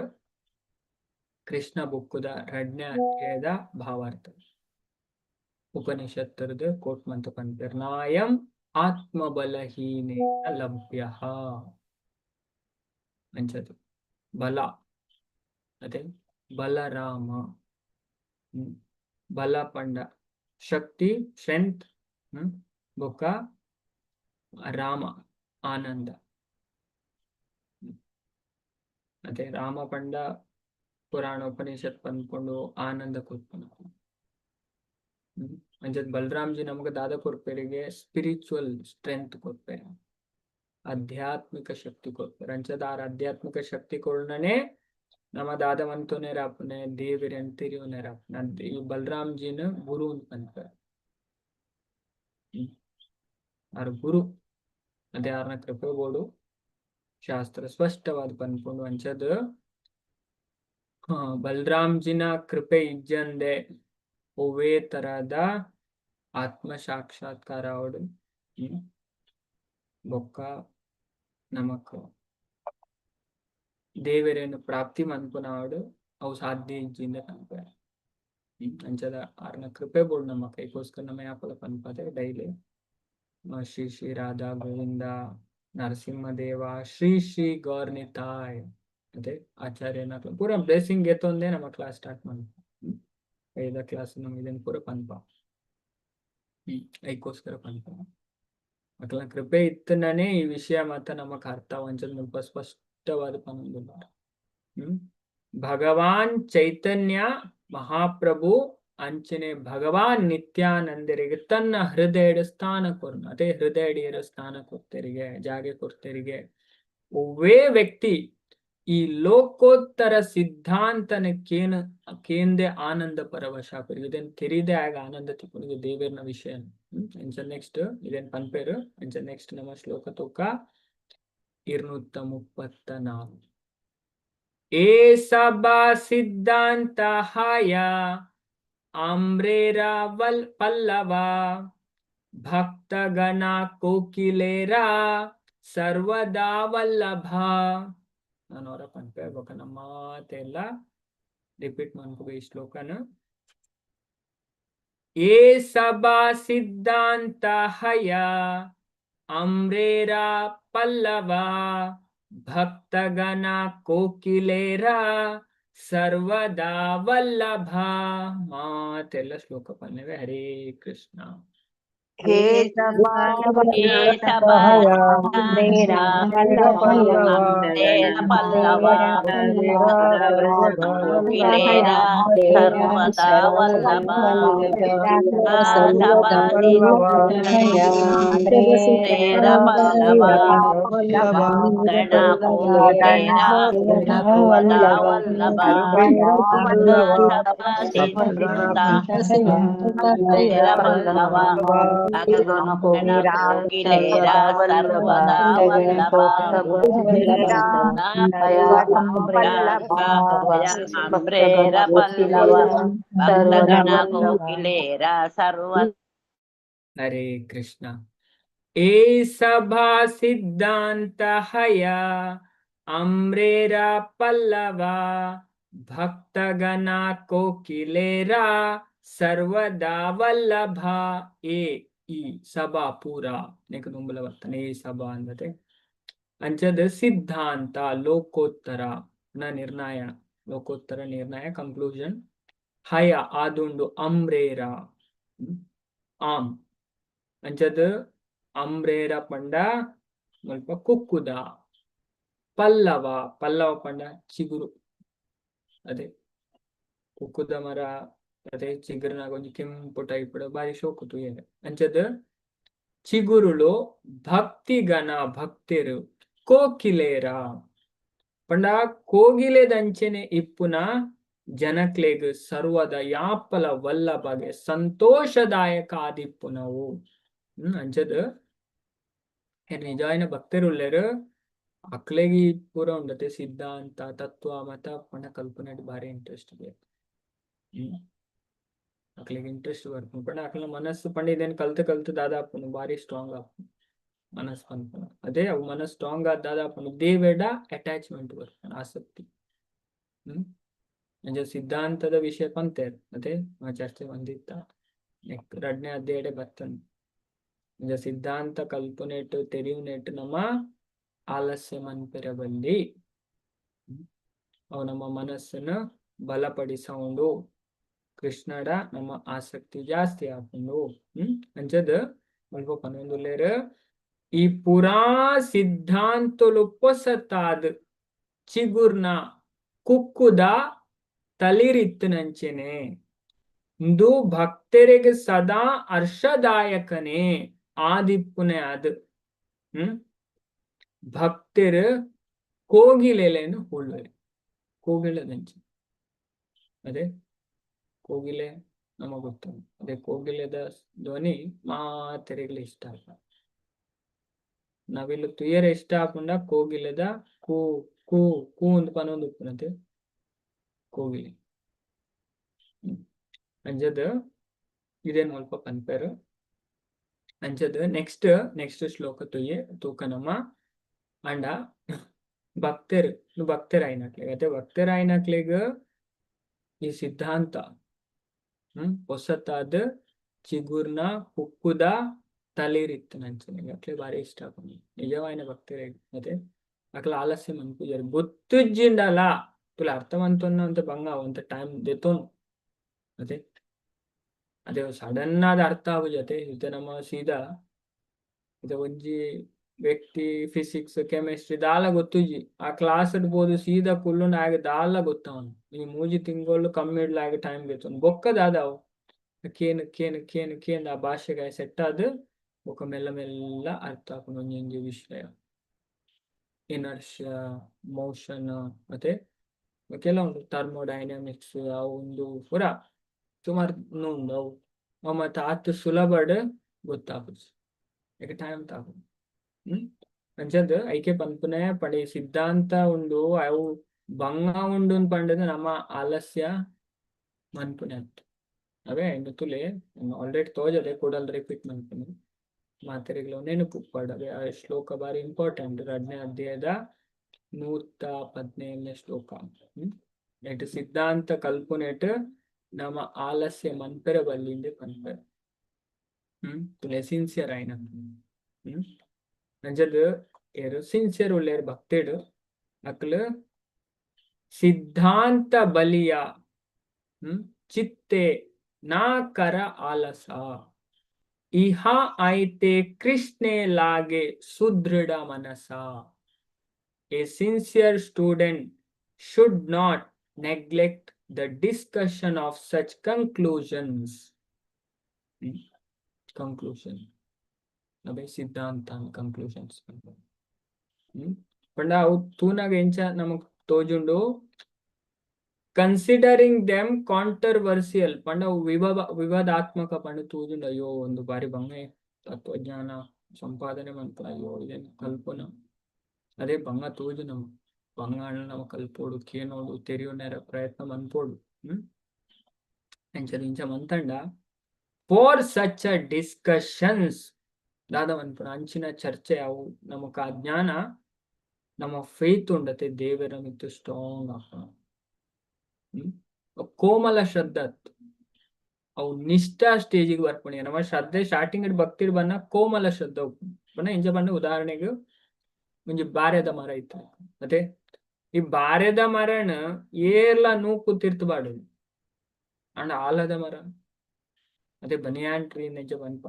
ಕೃಷ್ಣ ಬುಕ್ಕುದ 2ನೇ ಅಧ್ಯಾಯದ ಭಾವಾರ್ಥ ಉಪನಿಷತ್ತರದ ಕೋಟ್ ಮಂತ ಪಂಪೇರ ನಾಯಂ ಆತ್ಮಬಲಹೀನೇನ ಲಭ್ಯಃ ಅಂಚದು ಬಲ ಅದೇ ಬಲರಾಮ ಬಲ ಪಂಡ ಶಕ್ತಿ ಸ್ಟ್ರೆಂತ್ ಬೊಕ್ಕ ರಾಮ ಆನಂದ ಅದೇ ರಾಮ ಪಂಡ ಪುರಾಣ ಉಪನಿಷತ್ ಪಂದ್ಕೊಂಡು ಆನಂದ ಕೊಟ್ಪನ ಅಂಚದ್ ಬಲರಾಮ್ಜಿ ನಮಗ ದಾದ ಕೊರ್ಪೇರಿಗೆ ಸ್ಪಿರಿಚುವಲ್ ಸ್ಟ್ರೆಂತ್ ಕೊಡ್ಪೇರ ಆಧ್ಯಾತ್ಮಿಕ ಶಕ್ತಿ ಕೊಡ್ಪೇರ ಅಂಚದ ಆಧ್ಯಾತ್ಮಿಕ ಶಕ್ತಿ ಕೊಡ್ನೇ ನಮ್ಮ ದಾದವಂತನೇ ರಾಪನೆ ದೇವಿರಿ ಅಂತಿರಿವನೇ ರಾಪನೆ ಈ ಬಲರಾಮ್ಜಿನ ಗುರು ಅಂತ ಅವ್ರ ಗುರು ಅದೇ ಯಾರನ್ನ ಕೃಪೆ ಬೋಡು ಶಾಸ್ತ್ರ ಸ್ಪಷ್ಟವಾದ ಪನ್ಕೊಂಡು ಅಂಚದ ಬಲರಾಮ್ಜಿನ ಕೃಪೆ ಇಜ್ಜಂದೆ ಒವ್ವೇ ತರಹದ ಆತ್ಮ ಸಾಕ್ಷಾತ್ಕಾರ ಅವಡು ಬೊಕ್ಕ ನಮಕ್ ದೇವರೇನು ಪ್ರಾಪ್ತಿ ಮನ್ಪುನ ಅವಡು ಅವು ಸಾಧ್ಯ ಇಜ್ಜಿಂದ ಕನ್ಪೆ ಅಂಚದ ಆರ್ನ ಕೃಪೆ ಬೋಡು ನಮ್ಮ ಕೈಗೋಸ್ಕರ ನಮ್ಮ ಯಾಪಲ ಪನ್ಪದೆ ಡೈಲಿ ಶ್ರೀ ಶ್ರೀ ರಾಧಾ ಗೋವಿಂದ ನರಸಿಂಹದೇವ ಶ್ರೀ ಶ್ರೀ ಗೌರ್ನಿತಾಯ್ ಅದೇ ಆಚಾರ್ಯನ ಪೂರ ಬ್ಲೆಸ್ಸಿಂಗ್ ಎತ್ತೊಂದೇ ನಮ್ಮ ಕ್ಲಾಸ್ ಸ್ಟಾರ್ಟ್ ಮಾಡ್ಪ 5ನೇ ಕ್ಲಾಸ್ ನಮ್ಗೆ ಇದನ್ನು ಪೂರ ಪನ್ಪ ಐಕೋಸ್ಕರ ಪನ್ಪ ಮಕ್ಕಳ ಕೃಪೆ ಇತ್ತನೇ ಈ ವಿಷಯ ಮಾತ್ರ ನಮಕ್ ಅರ್ಥ ಒಂಚೂರು ಸ್ವಲ್ಪ ಸ್ಪಷ್ಟವಾದ ಪನ್ನೊಂದು ಭಗವಾನ್ ಚೈತನ್ಯ ಮಹಾಪ್ರಭು ಅಂಚನೆ ಭಗವಾನ್ ನಿತ್ಯಾನಂದರಿಗೆ ತನ್ನ ಹೃದಯದ ಸ್ಥಾನ ಕೊರ್ನು ಅದೇ ಹೃದಯಡಿಯರ ಸ್ಥಾನ ಕೊಡ್ತರಿಗೆ ಜಾಗೆ ಕೊಡ್ತರಿಗೆ ಒವ್ವೇ ವ್ಯಕ್ತಿ ಈ ಲೋಕೋತ್ತರ ಸಿದ್ಧಾಂತನ ಕೇಂದ್ರ ಆನಂದ ಪರವಶ ಇದನ್ನು ತೆರೀದೆ ಆಗ ಆನಂದ ತಿಳ್ಕೊಂಡು ದೇವರನ ವಿಷಯ ನೆಕ್ಸ್ಟ್ ಇದೇನ್ ಪನ್ಪೇರು ನೆಕ್ಸ್ಟ್ ನಮ್ಮ ಶ್ಲೋಕ ತೂಕ 234 ಏ ಸಬಾ ಸಿದ್ಧಾಂತ ಹಾಯ ಆಮ್ರೇರ ಪಲ್ಲವ ಭಕ್ತಗಣ ಕೋಕಿಲೇರ ಸರ್ವದಾ ವಲ್ಲಭ ನಾನು ಅವರ ಪಂಪೆ ಹೇಳ್ಬೇಕ ನಮ್ಮ ಮಾತೆಲ್ಲ ರಿಪೀಟ್ ಮಾಡ್ಕೋ ಈ ಶ್ಲೋಕನ ಏ ಸಬಾ ಸಿದ್ಧಾಂತ ಹಯ ಅಮ್ರೇರ ಪಲ್ಲವ ಭಕ್ತಗಣ ಕೋಕಿಲೇರ ಸರ್ವದಾ ವಲ್ಲಭ ಮಾತೆಲ್ಲ ಶ್ಲೋಕ ಪನ್ನವೆ ಹರೇ ಕೃಷ್ಣ ಹೇ ಪಲ್ಲವ ಕೋಕಿಲೇರ ಸರ್ವದಾ ವಲ್ಲಭ ಪಲ್ಲವ ಗಣ ಕೋಕಿಲೇರ ಸರ್ವದಾ ವಲ್ಲಭ ಪಲ್ಲವ ಗಣ ಕೋಕಿಲೇರ ಸರ್ವದಾ ವಲ್ಲಭ ಅಮ್ರೇರ ಪಲ್ಲವ ಭಕ್ತಗಣ ಕೋಕಿಲೇರ ಸರ್ವ ಹರೇ ಕೃಷ್ಣ ಏ ಸಭಾ ಸಿದ್ಧಾಂತ ಹಯ ಅಮ್ರೇರ ಪಲ್ಲವ ಭಕ್ತಗಣ ಕೋಕಿಲೇರ ಸರ್ವದಾ ವಲ್ಲಭ ಏ ಈ ಸಭಾ ಪೂರ ನೆಕ್ ದುಂಬಲ ವರ್ತನೆ ಈ ಸಭಾ ಅಂದತೆ ಅಂಚದ ಸಿದ್ಧಾಂತ ಲೋಕೋತ್ತರ ನ ನಿರ್ಣಯ ಲೋಕೋತ್ತರ ನಿರ್ಣಯ ಕಂಕ್ಲೂಷನ್ ಹಯ ಆದುಂಡು ಅಮ್ರೇರ ಆಮ್ ಅಂಚದ ಅಮ್ರೇರ ಪಂಡ ಸ್ವಲ್ಪ ಕುಕ್ಕುದ ಪಲ್ಲವ ಪಲ್ಲವ ಪಂಡ ಚಿಗುರು ಅದೇ ಕುಕ್ಕುದ ಮರ ಅದೇ ಚಿಗುರಿನಾಗ ಒಂದು ಕೆಂಪು ಟೈಪ್ ಬಾರಿ ಶೋಕುತು ಏನ ಅಂಚದ ಚಿಗುರುಳು ಭಕ್ತಿಗಣ ಭಕ್ತಿರು ಕೋಕಿಲೇರ ಪಂಡ ಕೋಗಿಲೆದಂಚನೆ ಇಪ್ಪುನ ಜನಕ್ಲೆಗ್ ಸರ್ವದ ಯಾಪಲ ವಲ್ಲಭಗೆ ಸಂತೋಷದಾಯಕ ಆದಿಪ್ಪುನವು ಅಂಚದ ನಿಜಾಯಿನ ಭಕ್ತರುಳ್ಳರು ಅಕ್ಲೆಗಿ ಪೂರ ಉಂಡತೆ ಸಿದ್ಧಾಂತ ತತ್ವ ಮತ ಪಂಡ ಕಲ್ಪನೆ ಬಾರಿ ಇಂಟ್ರೆಸ್ಟ್ ಇದೆ ಅಕ್ಲೆಗೆ ಇಂಟ್ರೆಸ್ಟ್ ಬರ್ಪುನು ಪಂಡ ಅಕ್ಲ ಮನಸ್ಸು ಪಂಡ ಇದೇನು ಕಲ್ತು ದಾದಾಪುನು ಬಾರಿ ಸ್ಟ್ರಾಂಗ್ ಆಪುನು ಮನಸ್ಸು ಪನ್ಪುನ ಅದೇ ಅವು ಮನಸ್ಸು ಸ್ಟ್ರಾಂಗ್ ಆದ ದಾದಾಪುನು ದೇವೇಡ ಅಟ್ಯಾಚ್ಮೆಂಟ್ ಬರ್ಪುನು ಆಸಕ್ತಿ म्हणजे ಸಿದ್ಧಾಂತದ ವಿಷಯ ಪಂತೇರ್ ಅದೇ ಚರ್ಚೆ ಬಂದಿತ್ತ ಎರಡನೇ ಅಧ್ಯಾಯ ಬರ್ತನ್ म्हणजे ಸಿದ್ಧಾಂತ ಕಲ್ಪನೆಟ್ಟು ತೆರಿಯುನೆಟ್ಟು ನಮ್ಮ ಆಲಸ್ಯ ಮನ್ಪೆರ ಬಲ್ಲಿ ಅವು ನಮ್ಮ ಮನಸ್ಸನ್ನು ಬಲಪಡಿಸೋಂಡು ಕೃಷ್ಣಡ ನಮ್ಮ ಆಸಕ್ತಿ ಜಾಸ್ತಿ ಆಪುಂಡು ಅಂಚದ ಸ್ವಲ್ಪ ಪನ್ನೊಂದುಲ್ಲೇರು ಈ ಪುರಾ ಸಿದ್ಧಾಂತಲು ಪೊಸತಾದ ಚಿಗುರ್ನ ಕುಕ್ಕುದ ತಲಿರಿತ್ತನಂಚೆನೆ ಇಂದು ಭಕ್ತರಿಗೆ ಸದಾ ಹರ್ಷದಾಯಕನೇ ಆದಿಪ್ಪುನೆ ಅದು ಭಕ್ತರು ಕೋಗಿಲೆಯನ್ನು ಹೋಳುವರೆ ಕೋಗಿಲೆದಂಚೆ ಅದೇ ಕೋಗಿಲೆ ನಮಗ್ ಗೊತ್ತು ಅದೇ ಕೋಗಿಲೆದ ಧ್ವನಿ ಮಾತೆರೆಗ್ಲಿ ಇಷ್ಟ ಅಲ್ಲ ನಾವಿಲ್ಲಿ ತುಯ್ಯರ ಇಷ್ಟ ಹಾಕೊಂಡ ಕೋಗಿಲೆದ ಕೂ ಕೂ ಕೂ ಅಂತ ಪನೊಂದು ಉಪ್ಪುನಂತೆ ಕೋಗಿಲೆ ಅಂಜದ ಇದೇನು ಸ್ವಲ್ಪ ಪನ್ಪೇರು ಅಂಚದ ನೆಕ್ಸ್ಟ್ ಶ್ಲೋಕ ತುಯ್ಯೆ ತೂಕ ನಮ್ಮ ಅಂಡ ಭಕ್ತರಾಯಿನಕ್ಲೆಗ್ ಅದೇ ಭಕ್ತರಾಯಿನಕ್ಲೆಗ್ ಈ ಸಿದ್ಧಾಂತ ಹೊಸತಾದ ಚಿಗುರ್ನ ಕುಕ್ಕುದ ತಲೆರಿತ್ತು ನಂಚನೆ ಅಕ್ಲೆ ಬಾರಿ ಇಷ್ಟ ಆಪುಂಡು ನಿಜವಾಯಿನ ಭಕ್ತರಿಗೆ ಮತ್ತೆ ಅಕ್ಲ ಆಲಸ್ಯ ಮನ್ಪುಜಾರು ಗೊತ್ತುಜ್ಜಿಂಡಲ ತುಲ ಅರ್ಥವಂತನ ಅಂತ ಬಂಗ ಅಂತ ಟೈಮ್ ದೆತೋನು ಅದೇ ಸಡನ್ ಆದ ಅರ್ಥ ಆಗು ಜೊತೆ ಇದು ನಮ್ಮ ಸೀದಾ ಇದು ಒಂಜಿ ವ್ಯಕ್ತಿ ಫಿಸಿಕ್ಸ್ ಕೆಮಿಸ್ಟ್ರಿ ದಾಲ ಗೊತ್ತುಜಿ ಆ ಕ್ಲಾಸ್ ಇಡ್ಬೋದು ಸೀದಾ ಕುಲ್ಲುನ ಆಗ ದಾಲ ಗೊತ್ತವನು ಈ ಮೂಜಿ ತಿಂಗಳು ಕಮ್ಮಿ ಇಡ್ಲಾಗ ಟೈಮ್ ಬೇತವನು ಬೊಕ್ಕ ದಾದಾವು ಕೇನು ಆ ಭಾಷೆಗೆ ಸೆಟ್ ಆದ ఒక మెల్ల ಅರ್ಥ ಆಪುಂಡು ಒಂಜೊಂಜಿ ವಿಷಯ. ಇನರ್ಷಿಯಾ, ಮೋಷನ್ ಮತ್ತೆ ಕೆಲವುಂಡು ಥರ್ಮೋಡೈನಾಮಿಕ್ಸ್ ಅವು ಒಂದು ಪೂರ ಸುಮಾರು ಉಂಡು ಅವು ಮತ್ತೆ ಆತು ಸುಲಭಡ್ ಗೊತ್ತಾಪುಜಿ ಈಗ ಟೈಮ್ ತಾಪುಂಡು. ಅಂಚದ್ ಐಕೆ ಪನ್ಪುನೆ ಪಂಡೆ ಸಿದ್ಧಾಂತ ಉಂಡು ಅವು ಬಂಗ ಉಂಡು ಪಂಡದ ನಮ್ಮ ಆಲಸ್ಯ ಮನ್ಪುನೆ ಅಂತ ಅವೇ ಇನ್ನು ತುಲೆ ಆಲ್ರೆಡಿ ತೋಜದೆ ಕೂಡಲ್ ರಿಪೀಟ್ ಮನ್ಪುನೆ ಮಾತೆರೆಗ್ಲು ನೆನಪು ಪಡವೆ. ಆ ಶ್ಲೋಕ ಬಾರಿ ಇಂಪಾರ್ಟೆಂಟ್ 2ನೇ ಅಧ್ಯಾಯದ 117ನೇ ಶ್ಲೋಕ. ನೆಟ್ ಸಿದ್ಧಾಂತ ಕಲ್ಪುನೆಟ್ ನಮ್ಮ ಆಲಸ್ಯ ಮನ್ಪೆರೆ ಬಲ್ಲಿಂದೆ ಪನ್ಪೆರೆ ತುಲೆ ಸಿನ್ಸಿಯರ್ ಆಯ್ನ ಅಂಜದ್ ಏರು ಸಿನ್ಸಿಯರ್ ಉಳ್ಳೇರ್ ಭಕ್ತೆಡು ಅಕ್ಲು ಸಿದ್ಧಾಂತ ಬಲಿಯ ಚಿತ್ತೆ ನಾ ಕರ ಆಲಸ ಇಹ ಆಯ್ತೆ ಕೃಷ್ಣೆ ಲಾಗೆ ಸುದೃಢ ಮನಸ. A sincere student should not neglect the discussion of such conclusions. Conclusion Abe ಸಿದ್ಧಾಂತ conclusions ಪಂಡ ಅವು ತೂನಾಗ ಎಂಚ ನಮಗ್ ತೋಜುಂಡು ಕನ್ಸಿಡರಿಂಗ್ ದೆಮ್ ಕಾಂಟ್ರವರ್ಸಿಯಲ್ ಪಂಡ ಅವು ವಿವಾದಾತ್ಮಕ ಪಂಡ ತೂಜುಂಡು ಅಯ್ಯೋ ಒಂದು ಬಾರಿ ಬಂಗೆ ತತ್ವಜ್ಞಾನ ಸಂಪಾದನೆ ಮಂತ್ರ ಅಯ್ಯೋ ಇದೇನು ಕಲ್ಪನ ಅದೇ ಬಂಗ ತೋಜು ನಮ್ ಬಂಗಾಳ ನಮ್ಮ ಕಲ್ಪೋಡು ಕೇನೋಡು ತೆರೆಯೋನೇರ ಪ್ರಯತ್ನ ಮನ್ಪೋಡು ಇಂಚ ಮಂತಂಡ ಫಾರ್ ಸಚ್ ಅ ಡಿಸ್ಕಷನ್ಸ್ ದಾದ ಮನ್ಪುನ ಅಂಚಿನ ಚರ್ಚೆ ಅವು ನಮಕ್ ಆ ಜ್ಞಾನ ನಮ್ಮ ಫೇತ್ ಉಂಡತೆ ದೇವರ ಮಿತ್ತು ಸ್ಟ್ರಾಂಗ್ ಆಪುನ. ಕೋಮಲ ಶ್ರದ್ಧಾ ಅವು ನಿಷ್ಠಾ ಸ್ಟೇಜಿಗೆ ಬರ್ಪುಣಿ ನಮ್ಮ ಶ್ರದ್ಧೆ ಸ್ಟಾರ್ಟಿಂಗ್ ಭಕ್ತಿಡ್ ಬನ್ನ ಕೋಮಲ ಶ್ರದ್ಧಾ ಬನ್ನ ಇಂಚ ಬಂದ ಉದಾಹರಣೆಗೆ ಮುಂಜಿ ಬಾರ್ಯದ ಮರ ಇತ್ತು ಮತ್ತೆ ಈ ಬಾರ್ಯದ ಮರನ ಏರ್ಲ ನೂಕು ತಿರ್ತಬಾಡು ಅಂಡ್ ಆಲದ ಮರ ಅದೇ ಬನಿಯಾನ್ ಟ್ರೀ ನಿಜ ಬನ್ಪ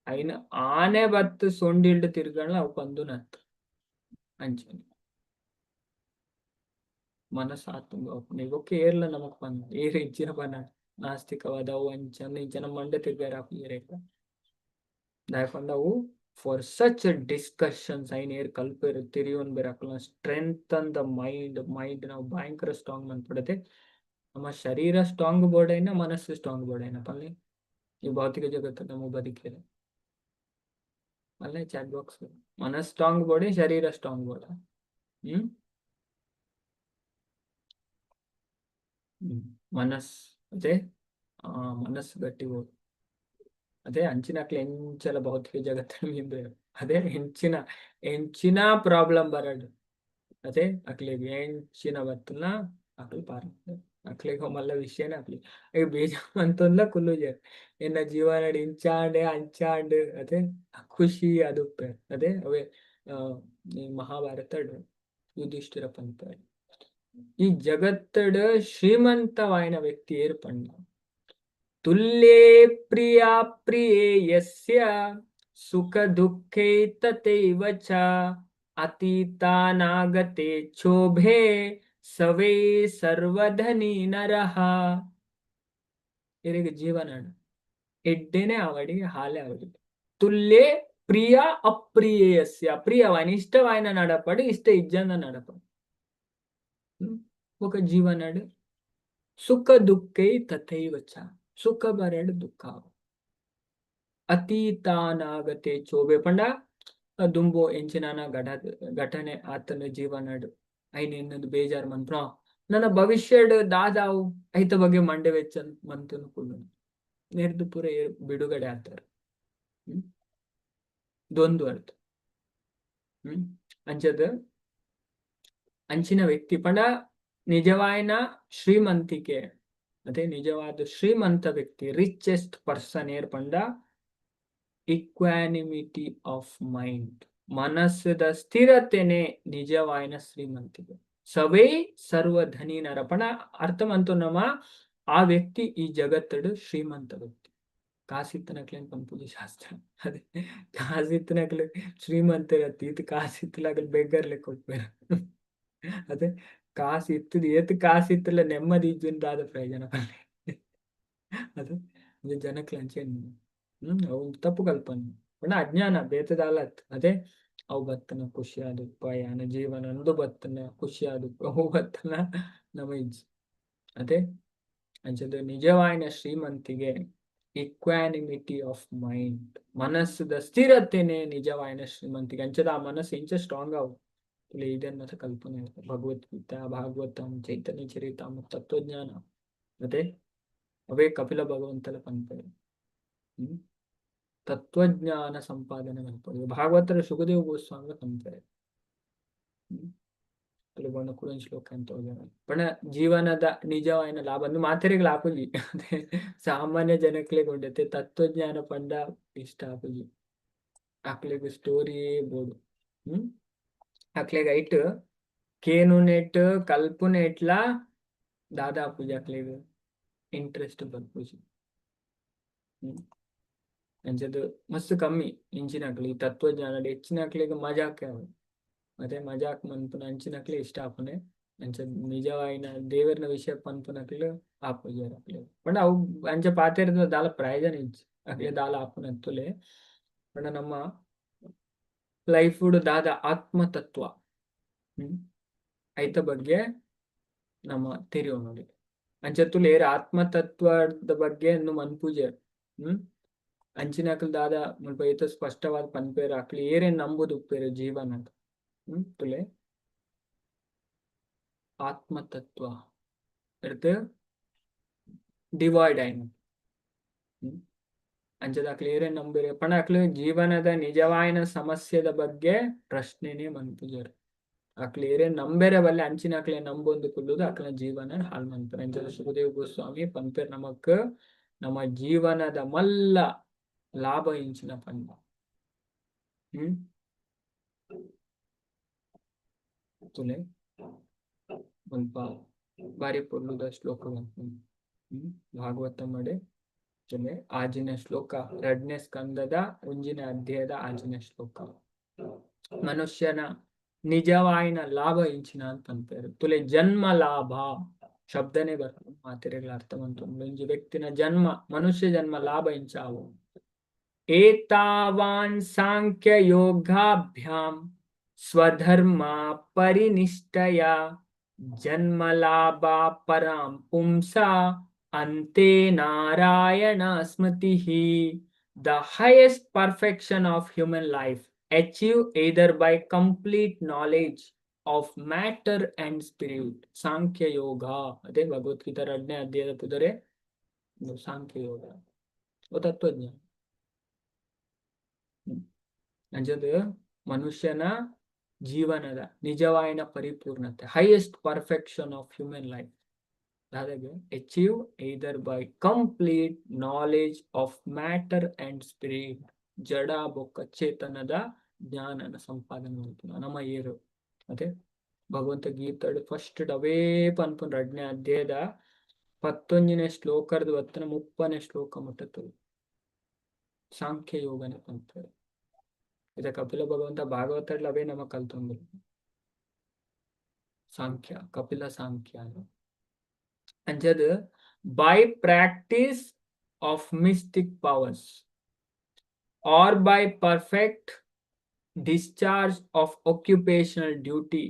అయిన ಆನೆ ಬತ್ತು ಸೊಂಡಿಲ್ಡ್ ತಿರ್ಗಣ ಅವು ಬಂದು ನತ್ ಅಂಚನೆ ಮನಸ್ಸಾತುಂಗ ನಿಗೋಕೆ ಏರ್ಲ ನಮಕ್ ಬಂದ ಏರ್ ಇಜ್ಜಿನ ಬನ ನಾಸ್ತಿಕವಾದ ಅವು ಅಂಚನೆ ಇಂಚನ ಮಂಡೆ ತಿರ್ಗಾರ ಏರೇಕ ದಾಯಕೊಂಡವು ಫಾರ್ ಸಚ್ ಡಿಸ್ಕಷನ್ಸ್ ಐನ್ ಏರ್ ಕಲ್ಪೆರು ತಿರಿಯೋನ್ ಬೆರಕಲ್ಲ ಸ್ಟ್ರೆಂಥನ್ ದ ಮೈಂಡ್ ನಾವು ಭಯಂಕರ ಸ್ಟ್ರಾಂಗ್ ಮನ್ಪಡತೆ ನಮ್ಮ ಶರೀರ ಸ್ಟ್ರಾಂಗ್ ಬೋರ್ಡ್ ಐನ ಮನಸ್ಸು ಸ್ಟ್ರಾಂಗ್ ಬೋರ್ಡ್ ಐನ ಪಲ್ಲಿ ಈ ಭೌತಿಕ ಜಗತ್ತು ನಮ್ಮ ಬದುಕಿದೆ ಅಲ್ಲೇ ಚಾಟ್ ಬಾಕ್ಸ್ ಮನಸ್ ಸ್ಟ್ರಾಂಗ್ ಬೋರ್ಡ್ ಶರೀರ ಸ್ಟ್ರಾಂಗ್ ಬೋರ್ಡ್ ಮನಸ್ ಅದೇ ಮನಸ್ಸು ಗಟ್ಟಿ ಬೋರ್ಡ್ ಅದೇ ಅಂಚಿನಕ್ಲೆ ಎಂಚಲ ಭೌತಿಕ ಜಗತ್ತಿನ ಹಿಂದೆ ಅದೇ ಎಂಚಿನ ಪ್ರಾಬ್ಲಮ್ ಬರಡು ಅದೇ ಅಕ್ಲಿಗೆ ಎಂಚಿನ ಬತ್ತನ ಅಕ್ಲಿ ಪಾರ ಅಕ್ಲಿಗೆ ಮಲ್ಲ ವಿಷಯನೇ ಅಕ್ಲಿ ಈಗ ಬೀಜ ಅಂತಂದ್ಲ ಕುಲ್ಲು ಜರ್ ಎನ್ನ ಜೀವನ ಇಂಚಾಂಡೆ ಅಂಚಾಂಡ್ ಅದೇ ಖುಷಿ ಅದು ಅದೇ ಅವೇ ಮಹಾಭಾರತ ಯುಧಿಷ್ಠಿರ ಪಂತ ಈ ಜಗತ್ತಡ ಶ್ರೀಮಂತವಾಯಿನ ವ್ಯಕ್ತಿ ಏರ್ಪಂಡ ತುಲ್ಯೇ ಪ್ರಿಯ ಪ್ರಿಯೇಯಸ್ಯ ಸುಖ ದುಃಖೇ ತಥೈವ ಚ ಅತೀತಾನಾಗತೆ ಕ್ಷೋಭೆ ಸವೇ ಸರ್ವಧನಿ ನರಹ. ಇರಿಗೆ ಜೀವನ ಎಡ್ಡೆನೆ ಅವಡಿಗೆ ಹಾಲೆ ಅವಡಿಗೆ ತುಲ್ಯೇ ಪ್ರಿಯ ಅಪ್ರಿಯೇಯಸ್ಯ ಪ್ರಿಯವಾಯಿನ ಇಷ್ಟವಾಯಿನ ನಡಪಡು ಇಷ್ಟ ಇಜ್ಜನ ನಡಪಡು ఒక జీవనడు ಸುಖ ದುಃಖೈ ತಥೈವ ಚ ಸುಖ ಬರಡು ದುಃಖ ಅತೀತಾನಾಗತೆ ಚೋಬೆ ಪಂಡ ದುಂಬೋ ಎಂಚಿನಾನ ಘಟನೆ ಆತನ ಜೀವನಡು ಐನ ಇನ್ನೊಂದು ಬೇಜಾರು ಮನ್ಪ್ರ ನನ್ನ ಭವಿಷ್ಯಡ್ ದಾದಾವು ಐತ ಬಗ್ಗೆ ಮಂಡೆ ವೆಚ್ಚ ಮಂತನು ಕುಳ್ಳು ನೆರೆದು ಪೂರ ಬಿಡುಗಡೆ ಆಗ್ತಾರೆ ದೊಂದು ಅರ್ಥ ಅಂಚದ ಅಂಚಿನ ವ್ಯಕ್ತಿ ಪಂಡ ನಿಜವಾಯಿನ ಶ್ರೀಮಂತಿಕೆ ಅದೇ ನಿಜವಾದ ಶ್ರೀಮಂತ ವ್ಯಕ್ತಿ ರಿಚೆಸ್ಟ್ ಪರ್ಸನ್ ಏರ್ಪಂಡ ಇಕ್ವಾನಿಮಿಟಿ ಆಫ್ ಮೈಂಡ್ ಮನಸ್ಸದ ಸ್ಥಿರತೆನೆ ನಿಜವಾಯಿನ ಶ್ರೀಮಂತಿಕೆ ಸವೇ ಸರ್ವಧನಿ ನರಪಣ ಅರ್ಥಮಂತು ನಮ್ಮ ಆ ವ್ಯಕ್ತಿ ಈ ಜಗತ್ತಡು ಶ್ರೀಮಂತ ವ್ಯಕ್ತಿ ಕಾಸಿತ್ತನಕ್ಲೆ ಪಂಪುಜಿ ಶಾಸ್ತ್ರ ಅದೇ ಕಾಸಿತ್ತನಕ್ಲೆ ಶ್ರೀಮಂತ ಇದು ಕಾಸಿತ್ತಲಾಗಲ್ ಬೇಗರ್ಲೆ ಕೊಟ್ಬೇರ ಅದೇ ಕಾಸು ಇತ್ತದ ಏತ್ ಕಾಸು ಇತ್ತಲ್ಲ ನೆಮ್ಮದಿ ಇಜ್ಜುಂದಾದ ಪ್ರಯೋಜನ ಅದು ಇದು ಜನಕ್ಕೆ ಲಂಚೇನು ಅವು ತಪ್ಪು ಕಲ್ಪನೆ पण ಅಜ್ಞಾನ ಬೇತದಾಲತ್ ಅದೇ ಅವು ಬತ್ತನ ಖುಷಿ ಆದುಪ್ಪ ಯಾನ ಜೀವನ ಅಂದು ಬತ್ತನ ಖುಷಿ ಆದುಪ್ಪ ಅವು ಬತ್ತನ ನಮೈಜ್ ಅದೇ ಅಂಚದು ನಿಜವಾಯಿನ ಶ್ರೀಮಂತಿಗೆ ಇಕ್ವಾನಿಮಿಟಿ ಆಫ್ ಮೈಂಡ್ ಮನಸ್ಸದ ಸ್ಥಿರತೆನೆ ನಿಜವಾಯಿನ ಶ್ರೀಮಂತಿಗೆ ಅಂಚದ ಆ ಮನಸ್ಸು ಇಂಚ ಸ್ಟ್ರಾಂಗ್ ಆವು ಇಲ್ಲಿ ಇದನ್ನ ಕಲ್ಪನೆ ಭಗವದ್ಗೀತಾ ಭಾಗವತಂ ಚೈತನ್ಯ ಚರಿತಂ ತತ್ವಜ್ಞಾನ ಮತ್ತೆ ಅವೇ ಕಪಿಲ ಭಗವಂತನ ಪಂಪೆ ತತ್ವಜ್ಞಾನ ಸಂಪಾದನೆ ಮಾಡ್ತಾರೆ ಭಾಗವತರ ಸುಖದೇವ ಗೋಸ್ವಾಮಿ ಪಂಪೆ ಬಣ್ಣ ಕೂಡ ಶ್ಲೋಕ ಅಂತ ಹೋಗ್ಯಾರ ಬಣ್ಣ ಜೀವನದ ನಿಜವಾಯಿನ ಲಾಭ ಅಂದು ಮಾತೆರೆಗೆ ಆಪುಜಿ ಅದೇ ಸಾಮಾನ್ಯ ಜನಕ್ಲೆ ಗೊಂಡೈತೆ ತತ್ವಜ್ಞಾನ ಪಂಡ ಇಷ್ಟ ಆಪುಜಿ ಅಕ್ಲೆಗ್ ಸ್ಟೋರಿ ಬೋಡು ಅಕ್ಲೆಗ್ ಐಟ್ ಕೇನು ನೆಟ್ ಕಲ್ಪು ನೆಟ್ಲ ದಾದಾ ಆಪುಜಿ ಅಕ್ಲೆಗ್ ಇಂಟ್ರೆಸ್ಟ್ ಬರ್ಪುಜಿ ಅಂಚದು ಮಸ್ತ್ ಕಮ್ಮಿ ಇಂಚಿನಕ್ಲಿ ತತ್ವಜ್ಞಾನ ಹೆಚ್ಚಿನಕ್ಲಿಗೆ ಮಜಾಕ್ ಮತ್ತೆ ಮಜಾಕ್ ಮನ್ಪುನ ಅಂಚಿನಕ್ಲಿ ಇಷ್ಟ ಆಪುನೆ ಅಂಚ ನಿಜವಾಯಿನ ದೇವರನ ವಿಷಯ ಪನ್ಪುನಕ್ಲು ಆಪುಜಾರ ಅಕ್ಲೆ ಪಂಡ ಅವು ಅಂಚ ಪಾತೆರದ ದಾಲ ಪ್ರಯೋಜನ ಇಜ್ಜಿ ಅಕ್ಲೆ ದಾಲ ಆಪುನ ತುಲೆ ಪಂಡ ನಮ್ಮ ಲೈಫ್ ದಾದ ಆತ್ಮತತ್ವ ಐತ ಬಗ್ಗೆ ನಮ್ಮ ತಿರಿಯೋ ನೋಡಿ ಅಂಚ ತುಲೇರ್ ಆತ್ಮತತ್ವದ ಬಗ್ಗೆ ಮನ್ಪೂಜೆ ಅಂಚಿನಕ್ಲು ದಾದ ಮುಲ್ಪ ಏತ ಸ್ಪಷ್ಟವಾದ ಪನ್ಪೇರು ಅಕ್ಲಿ ಏರೇನ್ ನಂಬುದು ಉಪ್ಪೇರು ಜೀವನ ಅಂತ ತುಲೆ ಆತ್ಮತತ್ವ ಇರ್ತ ಡಿವೈಡ್ ಆಯ್ನ ಅಂಚದ ಅಕ್ಲಿ ಏರೇನ್ ನಂಬಿರಿ ಪಣ ಅಕ್ಲು ಜೀವನದ ನಿಜವಾಯಿನ ಸಮಸ್ಯೆದ ಬಗ್ಗೆ ಪ್ರಶ್ನೆನೇ ಮನ್ಪುಜರು ಅಕ್ಲಿ ಏರೇನ್ ನಂಬೇರೆ ಬಲ್ಲೆ ಅಂಚಿನ ಅಕ್ಲೆ ನಂಬೊಂದು ಕುಲ್ಲುದು ಅಕ್ಲ ಜೀವನ ಹಾಲ್ ಮನ್ಪೇರು ಅಂಚದ ಸುಖದೇವ್ ಗೋಸ್ವಾಮಿ ಪನ್ಪೇರು ನಮಕ್ ನಮ್ಮ ಜೀವನದ ಮಲ್ಲ ಲಾಭ ಇಂಚಿನ ಪಂಡ ತುಲೆ ಸ್ವಲ್ಪ ಬಾರಿ ಪೊರ್ಲುದ ಶ್ಲೋಕಗಳು ಭಾಗವತ ಮಡೆ ತುಲೆ ಆಜಿನ ಶ್ಲೋಕ 2ನೇ ಸ್ಕಂದದ 1ನೇ ಅಧ್ಯಾಯದ ಆಜಿನ ಶ್ಲೋಕ ಮನುಷ್ಯನ ನಿಜವಾಯಿನ ಲಾಭ ಇಂಚಿನ ಅಂತ ಅಂತಾರೆ ತುಲೆ ಜನ್ಮ ಲಾಭ ಶಬ್ದನೇ ಬರ್ತದೆ ಮಾತೆರೆಗಳ ಅರ್ಥವಂತ ಒಂಜಿ ವ್ಯಕ್ತಿನ ಜನ್ಮ ಮನುಷ್ಯ ಜನ್ಮ ಲಾಭ ಇಂಚಾವು ಏತಾವಾನ್ ಸಾಂಖ್ಯ ಯೋಗಾಭ್ಯಾಂ ಸ್ವಧರ್ಮ ಪರಿನಿಷ್ಠಯ ಜನ್ಮಲಾಭ ಪರಾಂ ಪುಂಸ ಅಂತೆ ನಾರಾಯಣ ಸ್ಮೃತಿ the highest perfection of human life achieve either by complete knowledge of matter and spirit Sankhya Yoga ಅದೇ ಭಗವದ್ಗೀತಾ 2ನೇ ಅಧ್ಯಾಯದ ಪುದರೆ ಸಾಂಖ್ಯ ಯೋಗ ತತ್ವಜ್ಞಾನ ಅಂಜದ ಮನುಷ್ಯನ ಜೀವನದ ನಿಜವಾಯಿನ ಪರಿಪೂರ್ಣತೆ highest perfection of human life ಅದಾಗೆ achieve either by complete knowledge of matter and spirit ಜಡ ಬೊಕ್ಕ ಚೇತನದ ಜ್ಞಾನನ ಸಂಪಾದನೆ ಮಾಡ್ತಾನ ನಮ್ಮ ಏರು ಅದೇ ಭಗವಂತ ಗೀತಾಡು ಫಸ್ಟ್ ಅವೇ ಪನ್ಪನ್ 2ನೇ ಅಧ್ಯಾಯದ 11ನೇ ಶ್ಲೋಕದ 30ನೇ ಶ್ಲೋಕ ಮುಟ್ಟತು ಸಾಂಖ್ಯ ಯೋಗನೆ ಪಂತಾರೆ ಇದ ಕಪಿಲ ಭಗವಂತ ಭಾಗವತಡ್ಲ ಅವೇ ನಮ್ಮ ಕಲ್ತೊಂದ್ರು ಸಾಂಖ್ಯ ಕಪಿಲ ಸಾಂಖ್ಯ ಅಂಜದ್ by practice of mystic powers or by perfect discharge of occupational duty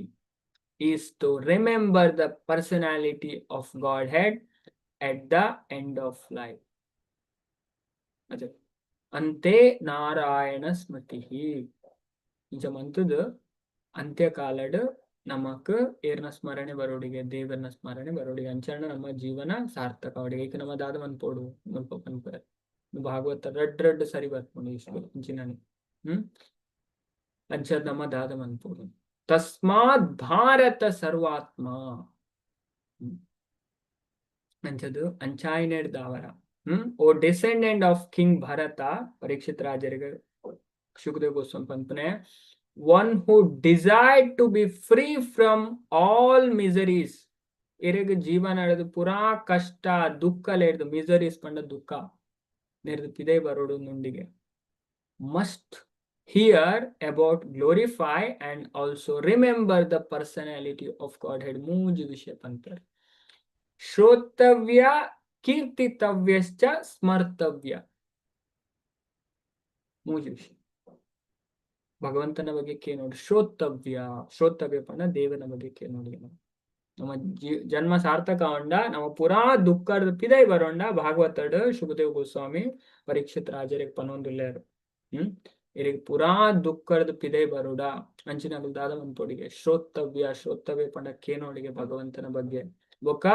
is to remember the personality of Godhead at the end of life. ante narayana smritihi ಇಂಚ ಮಂತದ ಅಂತ್ಯಕಾಲಡ್ ನಮಕ್ ಏರ್ನ ಸ್ಮರಣೆ ಬರೋಡಿಗೆ ದೇವರನ ಸ್ಮರಣೆ ಬರೋಡಿಗೆ ಅಂಚಣ್ಣ ನಮ್ಮ ಜೀವನ ಸಾರ್ಥಕ ಅವಡಿಗೆ ಈಗ ನಮ್ಮ ದಾದ ಮನ್ಪೋಡು ಮುಲ್ಪ ಪನ್ಪರ್ ಭಾಗವತ ರಡ್ ಸರಿ ಬರ್ಕೊಂಡು ಇಷ್ಟು ಇಂಚಿನ ಅಂಚದ್ ನಮ್ಮ ದಾದ ಮನ್ಪೋಡು ತಸ್ಮಾತ್ ಭಾರತ ಸರ್ವಾತ್ಮ ಅಂಚದು ಅಂಚಾಯಿನೇಡ್ ದಾವರ O descendant of king Bharata Parikshit ರಾಜರಿಗೆ ಶುಕದೇವ್ ಗೋಸ್ವಾಮಿ ಪಂಪನೆ one who desired to be free from all miseries ಇರೆಗ್ ಜೀವನ ಅಡದು ಪುರಾ ಕಷ್ಟ ದುಃಖಲೇರ್ದು ಮಿಸರೀಸ್ ಪಂಡ ದುಃಖ ನೆರೆದು ಪಿದೆ ಬರೋಡು ನುಂಡಿಗೆ must hear about glorify and also remember the personality of Godhead ಮೂಜು ವಿಷಯ ಪಂತಾರೆ ಶ್ರೋತವ್ಯ ಕೀರ್ತಿತವ್ಯಶ್ಚ ಸ್ಮರ್ತವ್ಯ. ಮೂಜಿ ವಿಷಯ ಭಗವಂತನ ಬಗ್ಗೆ ಕೇಳೋಡಿ. ಶ್ರೋತವ್ಯ ಪಂಡ ದೇವನ ಬಗ್ಗೆ ಕೇಳೋಡಿ. ನಮ್ಮ ಜನ್ಮ ಸಾರ್ಥಕ ಉಂಡ, ನಮ್ಮ ಪುರಾ ದುಃಖದ ಪಿದೈ ಬರೋಂಡ ಭಾಗವತಡ್ ಶುಭದೇವ್ ಗೋಸ್ವಾಮಿ ಪರೀಕ್ಷಿತ್ ರಾಜರಿಗೆ ಪನೊಂದುಲ್ಲೇರು. ಇರಿಗೆ ಪುರಾ ದುಃಖದ ಪಿದೈ ಬರೋಡ ಅಂಚಿನಗಳು ದಾದ ಮನ್ಪೊಡಿಗೆ ಶ್ರೋತವ್ಯ ಪಂಡ ಕೇನೋಡಿಗೆ ಭಗವಂತನ ಬಗ್ಗೆ. ಬೊಕ್ಕ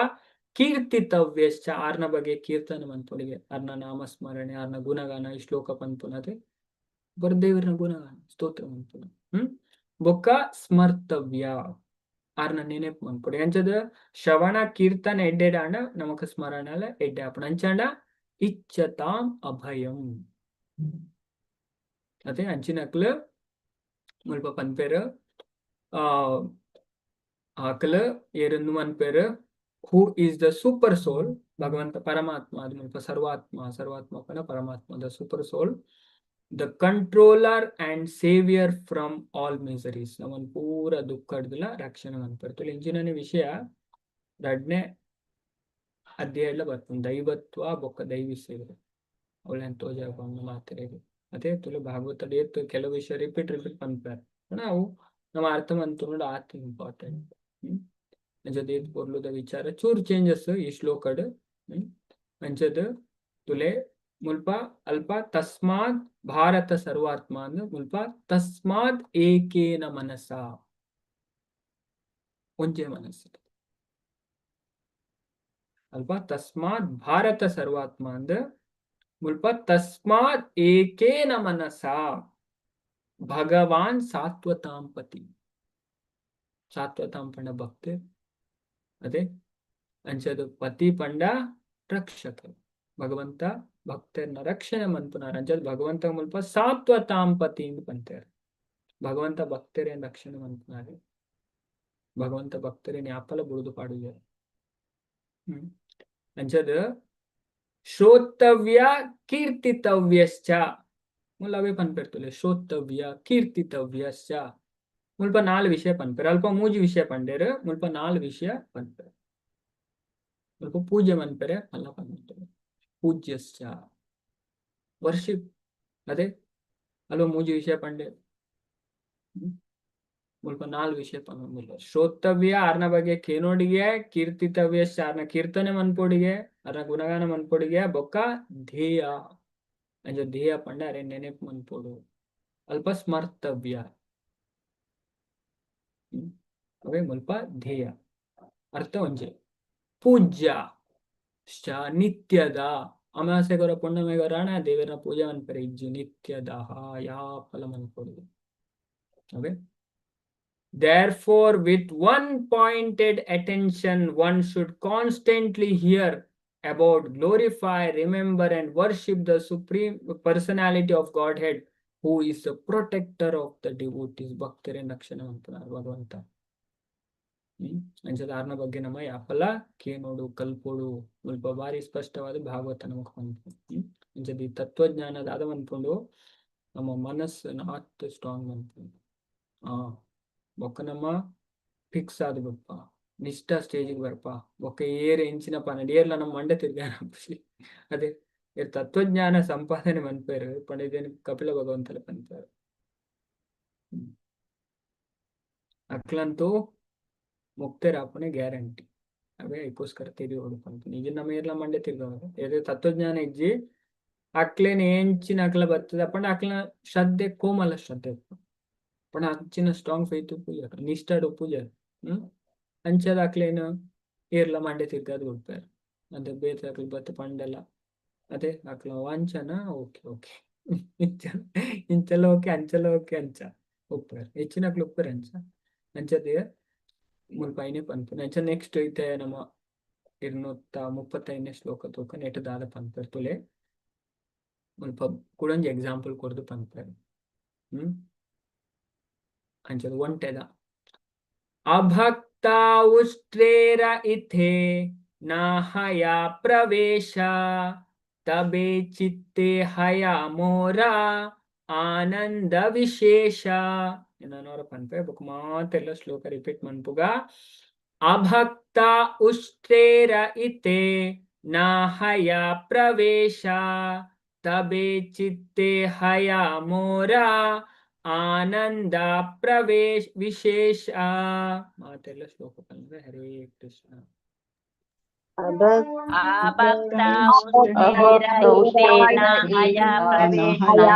ಕೀರ್ತಿತವ್ಯಶ್ಚ ಆರ್ನ ಬಗ್ಗೆ ಕೀರ್ತನೆ ಮನ್ಪೊಡಿಗೆ, ಅರ್ನ ನಾಮಸ್ಮರಣೆ, ಅರ್ನ ಗುಣಗಾನ ಈ ಶ್ಲೋಕ ಪನ್ಪುನದೆ ಬರದೇವರನ ಗುಣಗಾನ ಸ್ತೋತ್ರ ಮನ್ಪುನ. ಬೊಕ್ಕ ಸ್ಮರ್ತವ್ಯ ಆರ್ನ ನೆನೆಪು ಮನ್ಪೊಡಿ. ಅಂಚದ ಶ್ರವಣ ಕೀರ್ತನ ಎಡ್ಡೆಡ ಅಂಡ ನಮಕ್ ಸ್ಮರಣಲ ಎಡ್ಡೆ ಆಪಣ. ಅಂಚಂಡ ಇಚ್ಛತಾಂ ಅಭಯಂ. ಅದೇ ಅಂಚಿನಕ್ಲು ಮುಲ್ಪ ಪನ್ಪೇರು ಆಕಲು ಏರನ್ನು ಮನ್ಪೇರು who is the supersoul. ಭಗವಂತ ಪರಮಾತ್ಮ ಅದು ಮುಲ್ಪ ಸರ್ವಾತ್ಮ ಪನ ಪರಮಾತ್ಮ the supersoul, the controller and saviour from all miseries. ನಮ್ಮನ್ ಪೂರ ದುಃಖಡ್ದಲ ರಕ್ಷಣೆ ಮನ್ಪೇರು. ಇಂಚಿನ ವಿಷಯ ಎರಡನೇ ಅಧ್ಯಾಯ ಬರ್ತದೆ, ದೈವತ್ವ ಬೊಕ್ಕ ದೈವಿ ಸೇವೆ. ಅವಳೆನ್ ತೋಜಾಗ ಮಾತಿರೇಗೆ ಅದೇ ತುಳು ಭಾಗವತ ಕೆಲವು ವಿಷಯ ರಿಪೀಟ್ ಪನ್ಪೇರು. ನಾವು ನಮ್ಮ ಅರ್ಥ ಮಂತು ನೋಡಿ ಆತ ಇಂಪಾರ್ಟೆಂಟ್. ಅಂಚದ ಪೊರ್ಲುದ ವಿಚಾರ ಚೂರು ಚೇಂಜಸ್ ಈ ಶ್ಲೋಕಡ್. ಅಂಚದ ತುಲೆ ಮುಲ್ಪ ಅಲ್ಪ ತಸ್ಮಾತ್ ಭಾರತ ಸರ್ವಾತ್ಮ ಅಂದ್ ಮುಲ್ಪ ತಸ್ಮಾತ್ ಏಕೇನ ಮನಸ ಒಂಜೆ ಮನಸ್ಸು. ಅಲ್ಪ ತಸ್ಮಾತ್ ಭಾರತ ಸರ್ವಾತ್ಮ ಅಂದ್ ಮುಲ್ಪ ತಸ್ಮಾತ್ ಏಕೇನ ಮನಸ ಭಗವಾನ್ ಸಾತ್ವತಾಂಪತಿ. ಸಾತ್ವತಾಂ ಪಂಡ ಭಕ್ತ ಅದೇ ಅಂಚದು ಪತಿ ಪಂಡ ರಕ್ಷಕ. ಭಗವಂತ ಭಕ್ತರನ್ನ ರಕ್ಷಣೆ ಮನ್ಪುನಾರ. ಅಂಚದು ಭಗವಂತ ಮುಲ್ಪ ಸಾತ್ವತಾಂಪತಿ ಎಂದು ಪಂತಾರೆ. ಭಗವಂತ ಭಕ್ತರೇನ್ ರಕ್ಷಣೆ ಮನ್ಪುನಾರೆ. ಭಗವಂತ ಭಕ್ತರೇನ್ ಯಾಪಲ ಬುಡುದು ಪಾಡುಗೆ. ಅಂಚದು ಶ್ರೋತವ್ಯ ಕೀರ್ತಿತವ್ಯಶ್ಚ ಮುಲ್ಲವೇ ಪನ್ಪೇರ್ತುಲೆ. ಶ್ರೋತವ್ಯ ಕೀರ್ತಿತವ್ಯಶ್ಚ ಮುಲ್ಪ 4 ವಿಷಯ ಪನ್ಪೇರು. ಅಲ್ಪ ಮೂಜಿ ವಿಷಯ ಪಂಡೇರು, ಮುಲ್ಪ 4 ವಿಷಯ ಪನ್ಪೇರು. ಮುಲ್ಪ ಪೂಜೆ ಮನ್ಪೇರೆ ಅಲ್ಲ ಪನ್ಪೇರು. ಪೂಜ್ಯಶ್ಚ ವರ್ಷಿಪ್ ಅದೇ ಅಲ್ವ ಮೂಜಿ ವಿಷಯ ಪಂಡೆ. ಮುಲ್ಪ 4 ವಿಷಯ ಪನ್ಪೇರು. ಶ್ರೋತವ್ಯ ಆರ್ನ ಬಗ್ಗೆ ಕೇನೋಡಿಗೆ, ಕೀರ್ತಿತವ್ಯಶ್ಚ ಆರ್ನ ಕೀರ್ತನೆ ಮನ್ಪೋಡಿಗೆ, ಅರ್ನ ಗುಣಗಾನ ಮನ್ಪೋಡಿಗೆ, ಬೊಕ್ಕ ಧ್ಯೇಯ ಅಂಚ ಧ್ಯೇಯ ಪಂಡ ಅರೆ ನೆನೆಪು ಮನ್ಪೋಡು. ಅಲ್ಪ ಸ್ಮರ್ತವ್ಯ ಅವೇ ಮುಲ್ಪ ಧ್ಯೇಯ ಅರ್ಥ ಒಂಜೆ. ಪೂಜ್ಯ ನಿತ್ಯದ ಅಮಾಸೆಗೊರ ಪುಣ್ಣಮೆಗೊರಾಣ ದೇವರ ಪೂಜೆ ಮನ್ಪರೆ ಇಜ್ಜಿ ನಿತ್ಯದ ಯಾಪಲ ಮನ್ಪೊಡು ಅವೇ. Therefore, with one pointed attention, one should constantly hear about, glorify, remember, and worship the Supreme Personality of Godhead, who is the protector of the devotees. ಭಕ್ತರೇ ರಕ್ಷಣೆ ಮಾಡ್ತಾನೆ ಭಗವಂತ. ಅಂಚದ ಆರ್ನ ಬಗ್ಗೆ ನಮ್ಮ ಯಾಪಲ ಕೇನೋಡು ಕಲ್ಪೋಡು ಸ್ವಲ್ಪ ಬಾರಿ ಸ್ಪಷ್ಟವಾದ ಭಾಗವತ ನಮಕ್ ಬಂತು. ಅಂಚದ ಈ ತತ್ವಜ್ಞಾನದ ಅದ ಅನ್ಕೊಂಡು ನಮ್ಮ ಮನಸ್ಸು ನಾಟ್ ಸ್ಟ್ರಾಂಗ್ ಅನ್ಕೊಂಡು ಬೊಕ್ಕ ನಮ್ಮ ಫಿಕ್ಸ್ ಆದ ಬಪ್ಪ ನಿಷ್ಠ ಸ್ಟೇಜಿಗೆ ಬರ್ಪ ಬೊಕ್ಕ ಎಂಚಿನಪ್ಪ ನಡಿಯರ್ಲ ನಮ್ಮ ಮಂಡೆ ತಿರ್ಗಾನ ಅದೇ ತತ್ವಜ್ಞಾನ ಸಂಪಾದನೆ ಮನ್ಪೇರು ಪಂಡಿತೇನು ಕಪಿಲ ಭಗವಂತಲ ಪನ್ಪೇರು. ಅಕ್ಲಂತೂ ಮುಕ್ತರಾಪನೆ ಗ್ಯಾರಂಟಿ ಅವೇ ಅದಕ್ಕೋಸ್ಕರ ತಿರುಗಿ ಹೊಡ್ಕೊಂತೀನಿ. ಈಗ ನಮ್ಮ ಏರ್ಲ ಮಂಡೆ ತಿರ್ಗವರು ಎದೆ ತತ್ವಜ್ಞಾನ ಇಜ್ಜಿ ಅಕ್ಲೇನ ಎಂಚಿನ ಅಕ್ಲ ಬರ್ತದೆ ಪಂಡ ಅಕ್ಲ ಶ್ರದ್ಧೆ ಕೋಮಲ ಶ್ರದ್ಧೆ ಪಂಡ ಅಂಚಿನ ಸ್ಟ್ರಾಂಗ್ ಫೈತ್ ಪೂಜೆ ನಿಷ್ಠಾಡು ಪೂಜೆ ಅಂಚದ ಅಕ್ಲೇನು ಏರ್ಲ ಮಂಡೆ ತಿರ್ಗಾದು ಕೊಡ್ತಾರೆ. ಅದೇ ಬೇರೆ ಅಕ್ಲ ಬತ್ತ ಪಂಡೆಲ್ಲ ಅದೇ ಅಕ್ಲ ವಂಚನ ಓಕೆ ಓಕೆ ಇಂಚೆಲ್ಲ ಓಕೆ ಅಂಚೆಲ್ಲ ಓಕೆ ಅಂಚ ಒಪ್ಪರ್ ಹೆಚ್ಚಿನ ಅಕ್ಲ ಒಪ್ಪರ್ ಅಂಚ ಅಂಚದೇ ಮುಲ್ಪ ಐನೇ ಪನ್ಪು ಅಂಚ. ನೆಕ್ಸ್ಟ್ ಐತೆ ನಮ್ಮ 235ನೇ ಶ್ಲೋಕ ತೂಕ ನೆಟ್ ದಾದ ಪನ್ಪೇರು ತುಲೆ ಮುಲ್ಪ ಕೂಡೊಂದು ಎಕ್ಸಾಂಪಲ್ ಕೊಡ್ದು ಪನ್ಪೇರು. ಅಂಚದ ಒಂಟೆದ ಅಭಕ್ತ ಉಷ್ಟ್ರೇರ ಇಥೆ ನಾಹಯ ಪ್ರವೇಶ ತಬೆ ಚಿತ್ತೆ ಹಯ ಮೋರ ಆನಂದ ವಿಶೇಷ. ಏನೋರ ಪನ್ಪೆ ಬುಕ್ ಮಾತೆಲ್ಲ ಶ್ಲೋಕ ರಿಪೀಟ್ ಮನ್ಪುಗ. ಅಭಕ್ತ ಉಷ್ಟ್ರೇರ ಇತೆ ना हया प्रवेश तबे चित्ते हया मोरा आनंद प्रवेश विशेष ಮಾತೆಲ್ಲ ಶ್ಲೋಕ ಬಂದ್ರೆ ಹರೇ ಕೃಷ್ಣ आभक्ता उष्णीरयितेन हया प्रवेशा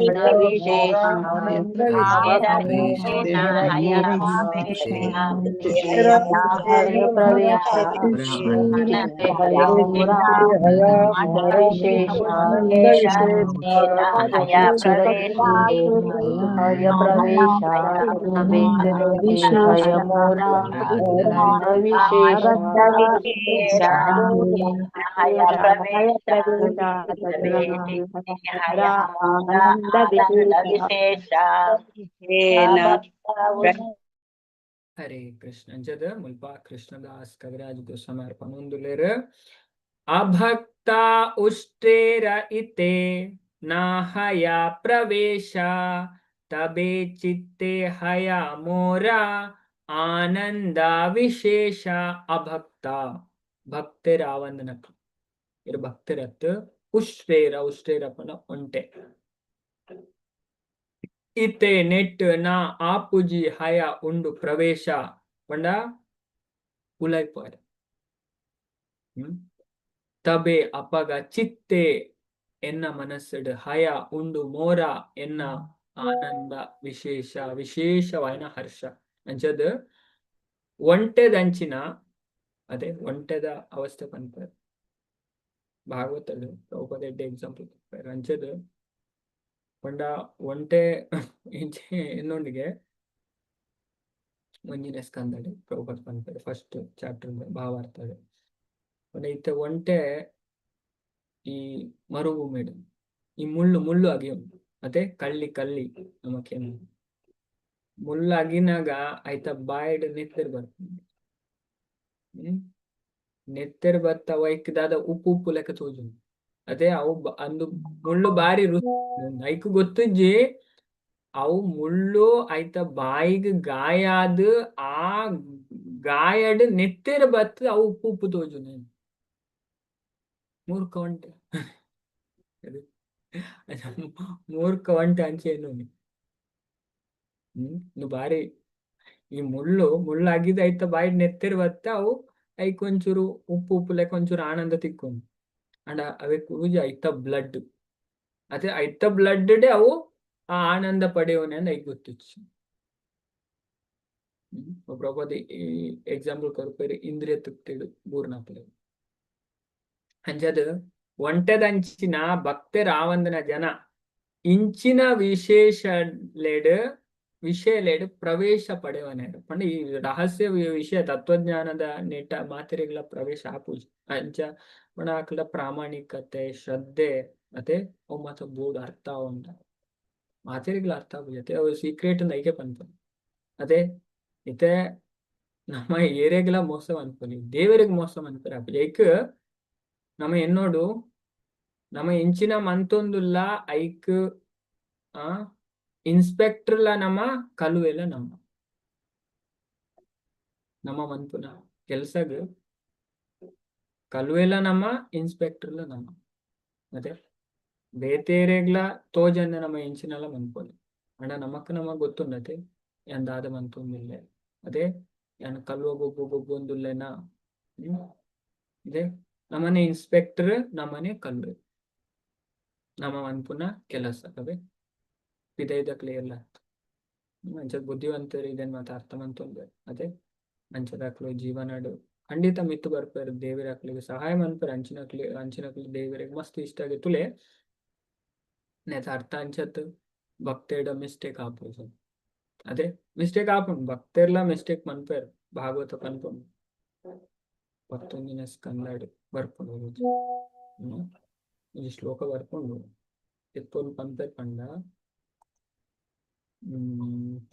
प्रवेशे हया विशेषेण हया ಹರೇ ಕೃಷ್ಣ ಜದ ಮುಲ್ಪ ಕೃಷ್ಣದಾಸ್ ಕವಿರಾಜ್ ಸಮರ್ಪಣ ಒಂದುಲೇರು ಅಭಕ್ತ ಉಷ್ಟೇರ ಇತೆ ನಾಹಯ ಪ್ರವೇಶ ತಬೆ ಚಿತ್ತೆ ಹಯ ಮೋರ ಆನಂದ ವಿಶೇಷ ಅಭಕ್ತ ಭಕ್ತರ ವಂದನಕ್ ಇರು ಭಕ್ತರತ್ ಉಷ್ಟೇರಪ್ಪನ ಒಂಟೆ ಇತೆ ನೆಟ್ ನಾ ಆಪುಜಿ ಹಯ ಉಂಡು ಪ್ರವೇಶ ಪಂಡ ಉಲೈಪೋರ ತಬೆ ಅಪಗ ಚಿತ್ತೆ ಎನ್ನ ಮನಸ್ಸಡು ಹಯ ಉಂಡು ಮೋರ ಎನ್ನ ಆನಂದ ವಿಶೇಷವಾಯಿನ ಹರ್ಷ ಅಂಚದ ಒಂಟೆದಂಚಿನ ಅದೇ ಒಂಟೆದ ಅವಸ್ಥೆ ಪಂಪರ್ ಭಾಗವತಡು ಪ್ರಭುಪದ ಎಕ್ಸಾಂಪಲ್ ಅಂಚದ ಪಂಡ ಒಂಟೆ ಇನ್ನೊಂದಿಗೆ ಮುಂಜಿನ ಸ್ಕಂದಡಿ ಪ್ರಭುಪದ ಪಂಪರ್ ಫಸ್ಟ್ ಚಾಪ್ಟರ್ ಭಾವಾರ್ಥ ಇತ್ತ ಒಂಟೆ ಈ ಮರುಭೂಮಿಡು ಈ ಮುಳ್ಳು ಆಗಿ ಉಂಟು ಮತ್ತೆ ಕಳ್ಳಿ ನಮಕೇನು ಮುಳ್ಳು ಅಗಿನಾಗ ಆಯ್ತ ಬಾಯ್ಡ್ ನೆತ್ತರ್ ಬರ್ತದೆ ನೆತ್ತರ್ ಬತ್ತ ವೈಕ್ದಾದ ಉಪ್ಪು ಲೆಕ್ಕ ತೋಜು ಅದೇ ಅವು ಅಂದು ಮುಳ್ಳು ಬಾರಿ ಐಕ್ ಗೊತ್ತಜ್ಜಿ ಅವು ಮುಳ್ಳು ಆಯ್ತ ಬಾಯಿಗೆ ಗಾಯಾದ ಆ ಗಾಯಡ್ ನೆತ್ತರ್ ಬತ್ತ ಅವು ಉಪ್ಪು ತೋಜು ಮೂರ್ಖ ಒಂಟೆ ಮೂರ್ಖ ಒಂಟೆ ಅಂಚೆನು ಬಾರಿ ಈ ಮುಳ್ಳಾಗಿದ್ದು ಆಯ್ತ ಬಾಯಿ ನೆತ್ತಿರುವತ್ತ ಅವು ಐಕ್ ಒಂಚೂರು ಉಪ್ಪು ಲೆಕ್ಕ ಒಂಚೂರು ಆನಂದ ತಿಕ್ಕೊಂಡು ಅಂಡ್ ಅವಕ್ಕೆ ಯೂಜ್ ಐತ ಬ್ಲಡ್ ಅದೇ ಐತ ಬ್ಲಡ್ ಅವು ಆ ಆನಂದ ಪಡೆಯೋನೆ ಅಂದ್ ಐಕ್ ಗೊತ್ತಿಚ್ಚು ಪ್ರಭುಪದ ಈ ಎಕ್ಸಾಂಪಲ್ ಕೊರಪೇರಿ ಇಂದ್ರಿಯ ತೃಪ್ತಿಡು ಬೂರ್ನಾಪಲೆ ಅಂಚದ ಒಂಟೆದಂಚಿನ ಭಕ್ತರ ಆವಂದನ ಜನ ಇಂಚಿನ ವಿಷಯಲೇಡು ಪ್ರವೇಶ ಪಡೆಯವನೇಡು ಪಂಡ ಈ ರಹಸ್ಯ ವಿಷಯ ತತ್ವಜ್ಞಾನದ ನೆಟ್ಟ ಮಾತೆರೆಗಳ ಪ್ರವೇಶ ಆಪೂಜ ಅಂಚ ಪಂಡ ಆಕಳ ಪ್ರಾಮಾಣಿಕತೆ ಶ್ರದ್ಧೆ ಮತ್ತೆ ಅವು ಮಾತ್ರ ಬೋರ್ಡ್ ಅರ್ಥ ಉಂಟ ಮಾತೆರೆಗಳ ಅರ್ಥ ಆಪುಜತೆ ಅವು ಸೀಕ್ರೆಟ್ ನೈಕೆ ಪಂಪ ಅದೇ ಇತ್ತೆ ನಮ್ಮ ಏರಿಯಾಗೆಲ್ಲ ಮೋಸ ಅನ್ಕೊಲಿ ದೇವರಿಗೆ ಮೋಸ ಅನ್ಕೊರಿ ಅಪ್ಪ ಏಕ್ ನಮ್ಮ ಎನ್ನೋಡು ನಮ್ಮ ಇಂಚಿನ ಮಂತೊಂದುಲ್ಲ ಐಕ್ ಇನ್ಸ್ಪೆಕ್ಟರ್ಲ ನಮ್ಮ ಕಲುವೆಲ್ಲ ನಮ್ಮ ಮನ್ಪುನ ಕೆಲ್ಸಗ್ ಕಲುವೆಲ್ಲ ನಮ್ಮ ಇನ್ಸ್ಪೆಕ್ಟರ್ಲ ನಮ್ಮ ಮತ್ತೆ ಬೇತೇರೆಗ್ಲ ತೋಜಂದ ನಮ್ಮ ಇಂಚಿನೆಲ್ಲ ಮನ್ಪೊಲಿ ಅಂಡ ನಮಕ್ ಗೊತ್ತುಂಡತೆ ಎಂದಾದ ಮಂತೊಂದಿಲ್ಲ ಅದೇ ಯಾನ್ ಕಲ್ವ ಗೊಬ್ಬು ಒಂದುಲ್ಲೆನಾ ಇದೇ ನಮ್ಮನೆ ಇನ್ಸ್ಪೆಕ್ಟರ್ ನಮ್ಮನೆ ಕಲ್ಲು ನಮ್ಮ ಮನ್ಪುನ ಕೆಲಸ ಅದೇ ವಿಧೇಯದ ಕ್ಲಿಯರ್ಲ ಅಂಚದ ಬುದ್ಧಿವಂತರು ಇದನ್ನ ಮಾತ್ರ ಅರ್ಥ ಮಂತೊಂದು ಅದೇ ಅಂಚದಾಕ್ಲು ಜೀವನಾಡು ಖಂಡಿತ ಮಿತ್ತು ಬರ್ಪೇರು ದೇವರಾಕ್ಲಿಗೆ ಸಹಾಯ ಮನ್ಪೇರು ಅಂಚಿನಕ್ಲಿ ದೇವರಿಗೆ ಮಸ್ತ್ ಇಷ್ಟ ಆಗಿತ್ತುಲೆ ನೆತ ಅರ್ಥ ಅಂಚತ್ ಭಕ್ತೇಡ ಮಿಸ್ಟೇಕ್ ಆಪೋದು ಅದೇ ಮಿಸ್ಟೇಕ್ ಆಪುಂಡು ಭಕ್ತರ್ಲ ಮಿಸ್ಟೇಕ್ ಮನ್ಪೇರು ಭಾಗವತ ಪನ್ಪುಂಡು 11ನೇ ಸ್ಕಂದಾಡು ಬರ್ಪುಂಡು ಈ ಶ್ಲೋಕ ಬರ್ಪುಂಡು ಎತ್ತೋಲ್ ಪಂಪೇರ್ ಪಂಡ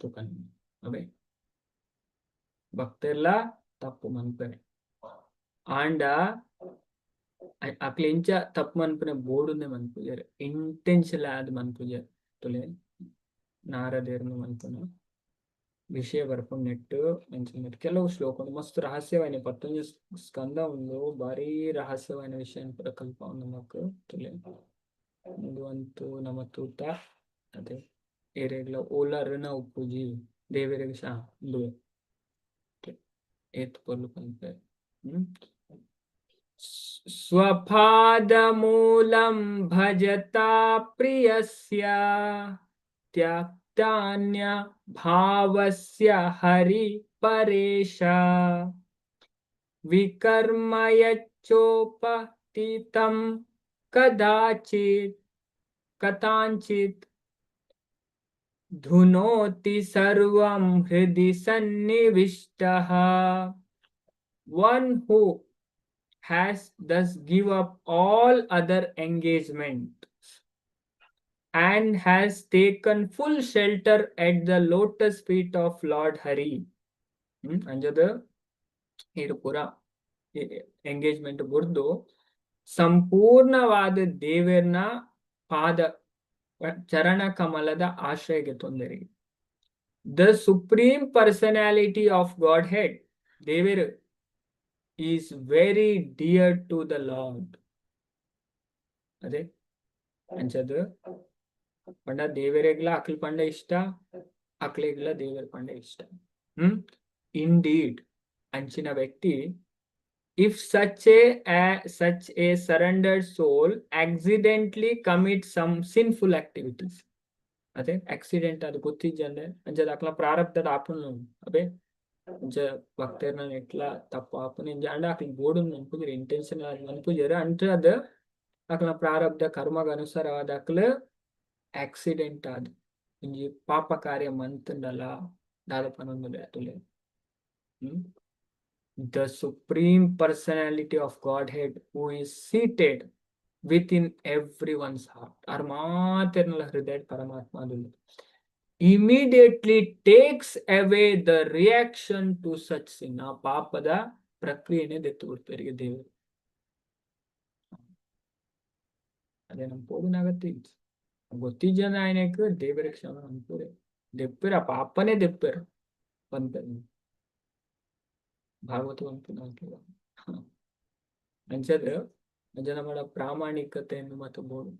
ತುಕನ್ ಅವೇ ಭಕ್ತೆಲ್ಲ ತಪ್ಪು ಮನ್ಪೇರೆ ಆಂಡ ಅಕ್ಲೆಂಚ ತಪ್ಪು ಮನ್ಪನೆ ಬೋರ್ಡುನೆ ಮನ್ಪುಜಾರೆ ಇಂಟೆನ್ಷನ್ ಆದ್ ಮನ್ಪುಜಾರೆ ತುಲೆ ನಾರದೇರ್ನು ಮನ್ಪುನ ವಿಷಯ ಬರ್ಕೊಂಡ್ನೆಟ್ಟು ಮೆನ್ಷನ್ ಕೆಲವು ಶ್ಲೋಕಗಳು ಮಸ್ತ್ ರಹಸ್ಯವಾಯಿನ 11 ಸ್ಕಂದ ಒಂದು ಭಾರಿ ರಹಸ್ಯವಾಯಿನ ವಿಷಯ ಪ್ರಕಲ್ಪ ನಮಕ್ ತುಲೆ ಒಂದು ಅಂತೂ ನಮ್ಮ ತೂತ ಅದೇ ಏರೆಗ್ಲ ಓಲರ್ನ ಉಪ್ಪುಜಿ ದೇವರಿಗೆ ಶಾ ಏತ್ ಪೊರ್ಲು ಕಂಪೆ ಸ್ವಪಾದಮೂಲಂ ಭಜತಾ ಪ್ರಿಯಸ್ಯ ತ್ಯಕ್ತಾನ್ಯ ಭಾವಸ್ಯ ಹರಿ ಪರೇಶ ವಿಕರ್ಮಯಚ್ಚೋಪತಿತಂ ಕದಾಚಿತ್ ಧುನೋತಿ ಸರ್ವಂ ಹೃದಯ ಸನ್ನಿವಿಷ್ಟಃ. One who has thus give up all other engagements and has taken full shelter at the lotus feet of Lord Hari. ಅಂಜದ ಇದು ಪುರ ಎಂಗೇಜ್ಮೆಂಟ್ ಬುರ್ದು ಸಂಪೂರ್ಣವಾದ ದೇವರನ ಪಾದ ಚರಣ ಕಮಲದ ಆಶ್ರಯಕ್ಕೆ ತೊಂದರೆ. The supreme personality of Godhead ದೇವರು is very dear to the Lord. ಅದೇ ಅಂಚದ ಪಂಡ ದೇವರಿಗ್ಲ ಅಕ್ಲ್ ಪಂಡ ಇಷ್ಟ, ಅಕ್ಲಿಗ್ಲ ದೇವರ ಪಂಡ ಇಷ್ಟ. ಇಂಡೀಡ್ ಅಂಚಿನ ವ್ಯಕ್ತಿ if such a surrendered soul accidentally commits some sinful activities, ಅದೇ ಆಕ್ಸಿಡೆಂಟ್ ಅದು ಗೊತ್ತಿದ್ದಂದ್ರೆ ಅಂಜದ ಅಕ್ಲ ಪ್ರಾರಬ್ಧದ ಆಪುನು ಅಬೇ ಅಂಜ ಭಕ್ತರ್ನ ಎಟ್ಲ ತಪ್ಪ ಆಪುನ ಇಂಜ ಅಂಡ ಅಕ್ಲ ಬೋರ್ಡು ನೆನ್ಪುಜಿರ ಇಂಟೆನ್ಷನ್ ನೆನ್ಪುಜಿರ ಅಂಟ್ರೆ ಅದ ಅಕ್ಲ ಪ್ರಾರಬ್ಧ ಕರ್ಮಗ ಅನುಸಾರವಾದ ಅಕ್ಲ ಆಕ್ಸಿಡೆಂಟ್ ಆದ ಇಂಜಿ ಪಾಪ ಕಾರ್ಯ ಮಂತಂಡಲ್ಲ ದಾದಪನೊಂದು ತುಲೆ. The supreme personality of Godhead who is seated within everyone's heart. Armaternal Hridaya Paramatma immediately takes away the reaction to such sin. ಆ ಪಾಪದ ಪ್ರಕ್ರಿಯೆನೇ ದೆತ್ತು ಬಿಡ್ತಾರೆ ದೇವರು. ಅದೇ ನಮ್ಮ ಪೋಗುನಾಗತ್ತೆ ಗೊತ್ತಿಜನ ఆయనకు ದೇವರ ಕ್ಷಮ ಅನ್ಪೂರೆ ದೆಪ್ಪರ ಪಾಪನೇ ದೆಪ್ಪರ ಬಂತ ಭಾಗವತ ಅಂಚದ ಅಂಜನ ಮಾಡ ಪ್ರಾಮಾಣಿಕತೆಯನ್ನು ಮತ್ತು ಬೋರ್ಡು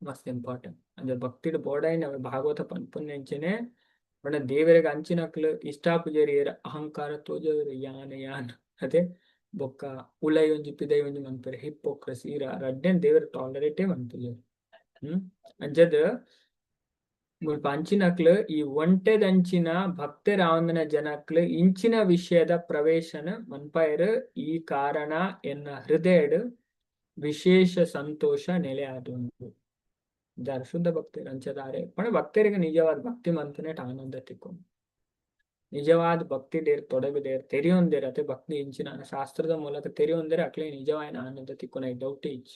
ಮಸ್ತ್ ಇಂಪಾರ್ಟೆಂಟ್. ಅಂಜ ಭಕ್ತಿಡ್ ಬೋರ್ಡಾಯಿನ ಭಾಗವತ ಪನ್ಪುನ್ನೆಂಚನೆ ಬಣ್ಣ ದೇವರಿಗೆ ಅಂಚಿನಕ್ಲು ಇಷ್ಟಾಪುಜರಿ ಅಹಂಕಾರ ತೋಜರು ಯಾನ್ ಅದೇ ಬೊಕ್ಕ ಉಲೈ ಒಂಜಿ ಪಿದೈ ಒಂಜಿ ಮನ್ಪರೆ ಹಿಪ್ಪೋಕ್ರಸಿ ರಡ್ಡೆನ್ ದೇವರ ಟಾಲರೇಟೇ ಮನ್ಪುಜರು. ಅಂಜದ ಮುಲ್ಪ ಅಂಚಿನಕ್ಲು ಈ ಒಂಟೆದಂಚಿನ ಭಕ್ತರ ಆವಂದನ ಜನಕ್ಲು ಇಂಚಿನ ವಿಷಯದ ಪ್ರವೇಶನ ಮನ್ಪಾಯರು ಈ ಕಾರಣ ಎನ್ನ ಹೃದಯಡ್ ವಿಶೇಷ ಸಂತೋಷ ನೆಲೆ ಆದುಂಟು. ಜಾರ ಶುದ್ಧ ಭಕ್ತರು ಅಂಚದಾರೆ ಪಣ ಭಕ್ತರಿಗೆ ನಿಜವಾದ ಭಕ್ತಿ ಮಂತನೇ ಆನಂದ ತಿಕ್ಕೊಂಡು ನಿಜವಾದ ಭಕ್ತಿ ದೇರ್ ತೊಡಗದೇರ್ ತೆರೆಯೊಂದೇರ ಅತೆ ಭಕ್ತಿ ಇಂಚಿನ ಶಾಸ್ತ್ರದ ಮೂಲಕ ತೆರೆಯೊಂದೇರ ಅಕ್ಲೆ ನಿಜವಾದ ಆನಂದ ತಿಕ್ಕೊನ ಡೌಟ್ ಈಚ್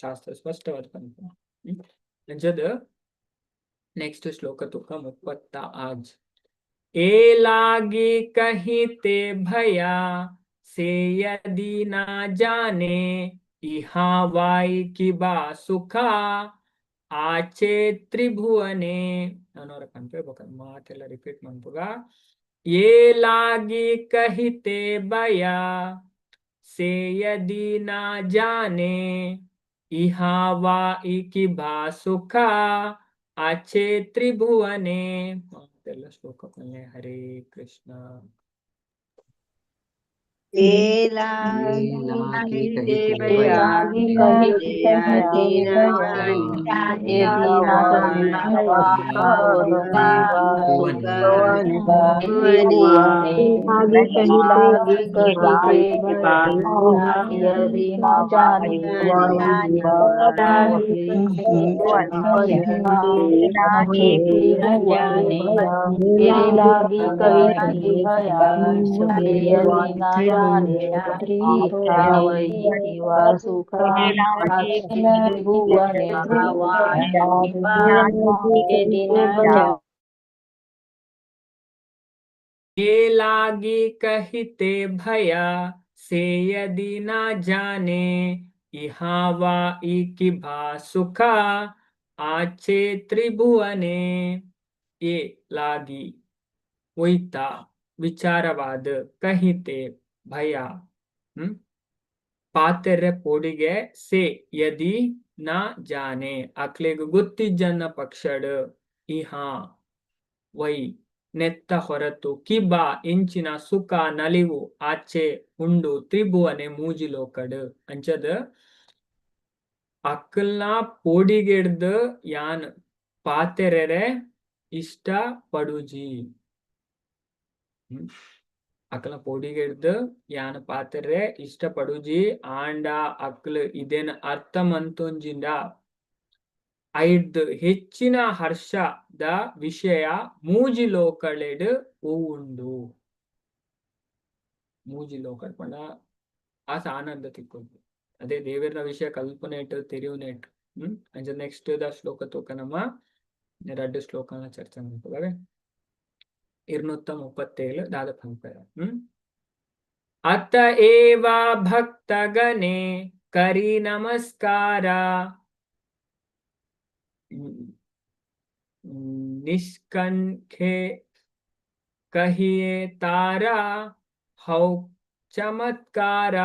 ಶಾಸ್ತ್ರ ಸ್ಪಷ್ಟವಾದ ಪಂಪ ಅಂಚದ नेक्स्ट श्लोक तुका 30 आज. ए लागी कहिते भया से यदि ना जाने इहा वाई की बा सुखा आचे त्रिभुवने. नानोर कंपे बकन मातेला रिपीट मनपुगा. ए लागी कहिते भया से यदि ना जाने इहा वाई की बा सुखा आचे त्रिभुवने. श्लोक हरे कृष्ण. ये लागी कहते भया से यदि ना जाने इहा वाई की भा सुखा आचे त्रिभुवने. ये लागी ಒಯ್ತಾ ವಿಚಾರವಾದ ಕಹಿತೆ ಭಯ ಪಾತೆರೆ ಪೋಡಿಗೆ ಸೆ ಯದಿ ನ ಜಾನೆ ಅಕ್ಲೆಗ್ ಗೊತ್ತಿಜ್ಜನ್ನ ಪಕ್ಷಡ್ ಇಹಾ ವೈ ನೆತ್ತ ಹೊರತು ಕಿಬ ಇಂಚಿನ ಸುಖ ನಲಿವು ಆಚೆ ಉಂಡು ತ್ರಿಭುವನೆ ಮೂಜಿಲೋಕಡ್ ಅಂಚದ ಅಕ್ಕಲ್ನ ಪೋಡಿಗೆಡ್ದು ಯಾನ್ ಪಾತೆರೆ ಇಷ್ಟ ಪಡುಜಿ ಅಕ್ಕಲ ಪೋಡಿಗೆಡ್ದು ಯಾನ್ ಪಾತೆರೆ ಇಷ್ಟ ಪಡುಜಿ ಆಂಡ ಅಕ್ಕಲ್ ಇದೇನ ಅರ್ಥ ಮಂತೊಂಜಿಂದ ಐದ್ ಹೆಚ್ಚಿನ ಹರ್ಷದ ವಿಷಯ ಮೂಜಿ ಲೋಕಳೆಡ್ ಉಂಡು ಮೂಜಿ ಲೋಕಡ್ ಪಂಡ ಆಸ ಆನಂದ ತಿಕ್ಕೊಂಡು ಅದೇ ದೇವರ ವಿಷಯ ಕಲ್ಪನೆ ಇಟ್ಟು ತೆರಿವುನೇಟ್ ಅಂಚ ನೆಕ್ಸ್ಟ್ ದ ಶ್ಲೋಕ ತೂಕ ನಮ್ಮ 2 ಶ್ಲೋಕನ ಚರ್ಚೆ ಮಾಡ್ಕೊಳ್ಳವೆ 237 ದಾದ ಪಂಪರ ಅತ ಏವ ಭಕ್ತಗಣೆ ಕರಿ ನಮಸ್ಕಾರ ನಿಷ್ಕಂಖೆ ಕಹಿಯೇ ತಾರ ಹೌ ಚಮತ್ಕಾರ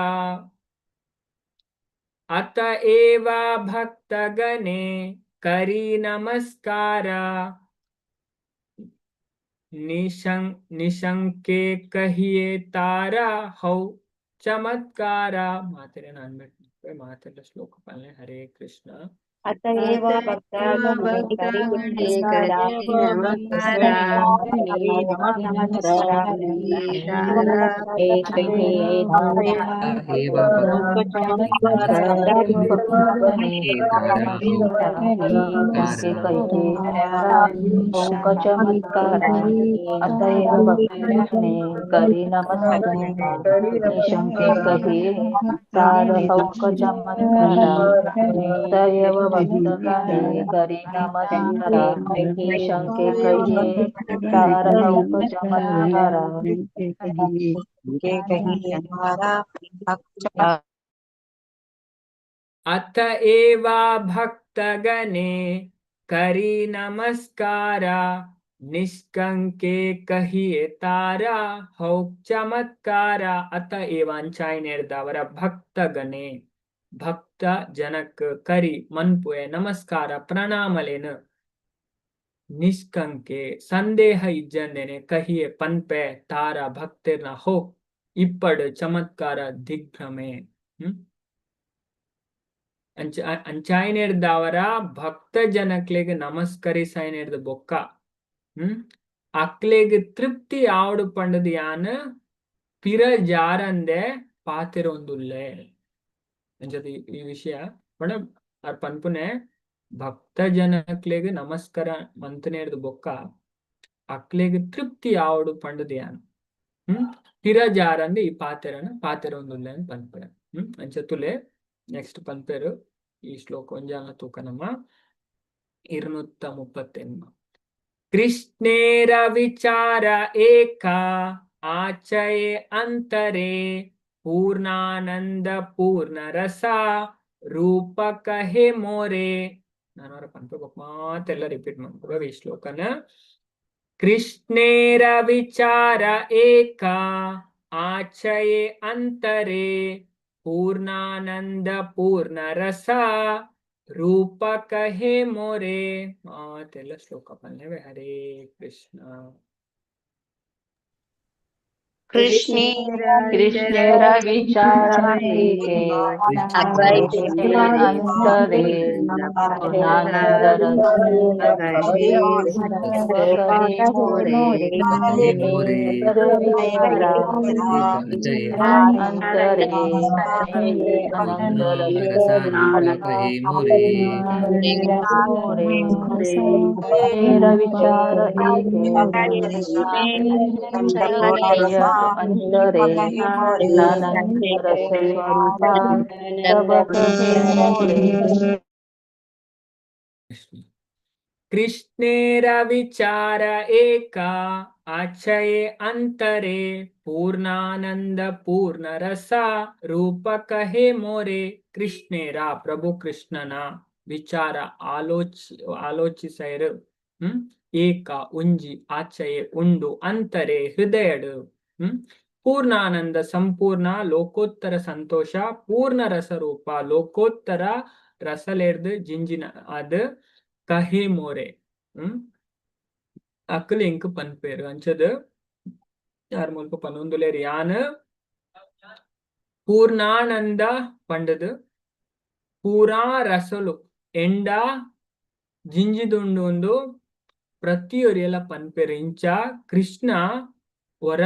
ಅತ ಏವ ಭಕ್ತಗಣೆ ಕರಿ ನಮಸ್ಕಾರ ನಿಶಂಕೆ ಕಹಿಯೇ ತಾರ ಹೌ ಚಮತ್ಕಾರ ಮಾತೆರೆ ನಾನ್ ಬಿಟ್ಟು ಮಾತೆಲ್ಲ ಶ್ಲೋಕ ಪಾಲನೆ ಹರೇ ಕೃಷ್ಣ ಅತಏವ ಭಕ್ತಗಣೆ ಕರಿ ನಮಸ್ಕಾರ ಚಮತ್ಕಾರ ಅತಏವ ಭಕ್ತಗಣೆ ಕರಿ ನಮಸ್ಕಾರ ನಿಶಂಕೆ ಕಹಿ ತಾರ ಹೌಕ ಚಮತ್ಕಾರ ಅತಏವ ಭಕ್ತಗಣೆ ಕರಿ ನಮಸ್ಕಾರ ನಿಶಂಕೆ ಕಹಿಯೇ ತಾರ ಹೌಕ ಚಮತ್ಕಾರ ಅತ ಏವ ಭಕ್ತಗಣೆ ಕರಿ ನಮಸ್ಕಾರ ನಿಷ್ಕಂಕೆ ಕಹಿಯೇ ತಾರ ಹೌ ಚಮತ್ಕಾರ ಅತ ಏವ ಅಂಚಾಯ್ನೇರ್ದವರ ಭಕ್ತಗಣೆ ಭಕ್ತ ಜನಕ್ ಕರಿ ಮನ್ಪುಯ ನಮಸ್ಕಾರ ಪ್ರಣಾಮಲೇನ ನಿಷ್ಕಂಕೆ ಸಂದೇಹ ಇಜ್ಜಂದೇನೆ ಕಹಿಯೇ ಪನ್ಪೆ ತಾರ ಭಕ್ತಿರ್ನ ಹೋ ಇಪ್ಪಡ್ ಚಮತ್ಕಾರ ದಿಗ್ಭ್ರಮೆ ಅಂಚಾಯ್ನೇರ್ದವರ ಭಕ್ತ ಜನಕ್ಲೆಗ್ ನಮಸ್ಕರಿಸೈನೇರ್ದ ಬೊಕ್ಕ ಅಕ್ಲೆಗ್ ತೃಪ್ತಿ ಆವಡು ಪಂಡದ್ ಯಾನ್ ಪಿರ ಜಾರಂದೆ ಪಾತಿರೊಂದುಲ್ಲೆ ಅಂಚದ ಈ ವಿಷಯ ಪಂಡ ಅರ್ ಪನ್ಪುನೆ ಭಕ್ತ ಜನಕ್ಲೆಗ್ ನಮಸ್ಕಾರ ಮಂತನೇರ್ದ ಬೊಕ್ಕ ಅಕ್ಲೆಗ್ ತೃಪ್ತಿ ಆವಡು ಪಂಡದ್ ಯಾನ್ ಪಿರ ಜಾರಂದೆ ಈ ಪಾತೆರೊಂದುಲ್ಲೆ ಅಂತ ಪನ್ಪುನೆ ಅಂಚತುಲೆ ನೆಕ್ಸ್ಟ್ ಪನ್ಪೇರು ಈ ಶ್ಲೋಕ ಒಂಜಾಲ ತೂಕ ನಮ್ಮ 238 ಕೃಷ್ಣೇರ ವಿಚಾರ ಏಕ ಆಚಯೆ ಅಂತರೆ ಪೂರ್ಣಾನಂದ ಪೂರ್ಣ ರಸ ರೂಪ ಕಹೆ ಮೋರೆ ನಾನು ಅವರ ಪನ್ಪೆ ಮಾತೆಲ್ಲ ರಿಪೀಟ್ ಮಾಡ್ಕೊಳ್ಬೇಕು ಈ ಶ್ಲೋಕನ ಕೃಷ್ಣೇರ ವಿಚಾರ ಏಕ ಆಚಯೆ ಅಂತರೆ ಪೂರ್ಣಾನಂದ ಪೂರ್ಣ ರಸ ರೂಪ ಕಹೆ ಮೋರೆ ಮಾತೆಲ್ಲ ಶ್ಲೋಕ ಪಲ್ಯವೇ ಹರೇ ಕೃಷ್ಣ ಕೃಷ್ಣೇರ ವಿಚಾರ ಏಕೆ ಅಂತರೆ ಪೂರ್ಣಾನಂದ ರಸ ಅಂತರೆ ಆನಂದ ಕೃಷ್ಣೇರ ವಿಚಾರ ಏಕೆ ಅಂತರೆ ನಾನಂದ ರಸ ಸ್ವರೂಪ ತಬ ಕಹೆ ಮೋರೆ ಕೃಷ್ಣೇರ ವಿಚಾರ ಏಕ ಆಚಯೆ ಅಂತರೆ ಪೂರ್ಣಾನಂದ ಪೂರ್ಣ ರಸ ರೂಪ ಕಹೆ ಮೋರೆ ಕೃಷ್ಣೇರ ಪ್ರಭು ಕೃಷ್ಣನ ವಿಚಾರ ಆಲೋಚಿಸೈರು ಏಕ ಉಂಜಿ ಆಚಯೆ ಉಂಡು ಅಂತರೆ ಹೃದಯಡು ಪೂರ್ಣಾನಂದ ಸಂಪೂರ್ಣ ಲೋಕೋತ್ತರ ಸಂತೋಷ ಪೂರ್ಣ ರಸರೂಪ ಲೋಕೋತ್ತರ ರಸಲೇರ್ದು ಜಿಂಜಿನ ಅದು ಕಹಿ ಮೋರೆ ಅಕ್ಕಲು ಇಂಕ್ ಪನ್ಪೇರು ಅಂಚದು ಯಾರು ಮುಲ್ಪ ಪನ್ನೊಂದುಲೇರು ಯಾನ್ ಪೂರ್ಣಾನಂದ ಪಂಡದು ಪೂರಾ ರಸಲು ಎಂಡ ಜಿಂಜಿದುಂಡು ಒಂದು ಪ್ರತಿಯೊರಿಯಲ ಪನ್ಪೇರು ಇಂಚ ಕೃಷ್ಣ ವರ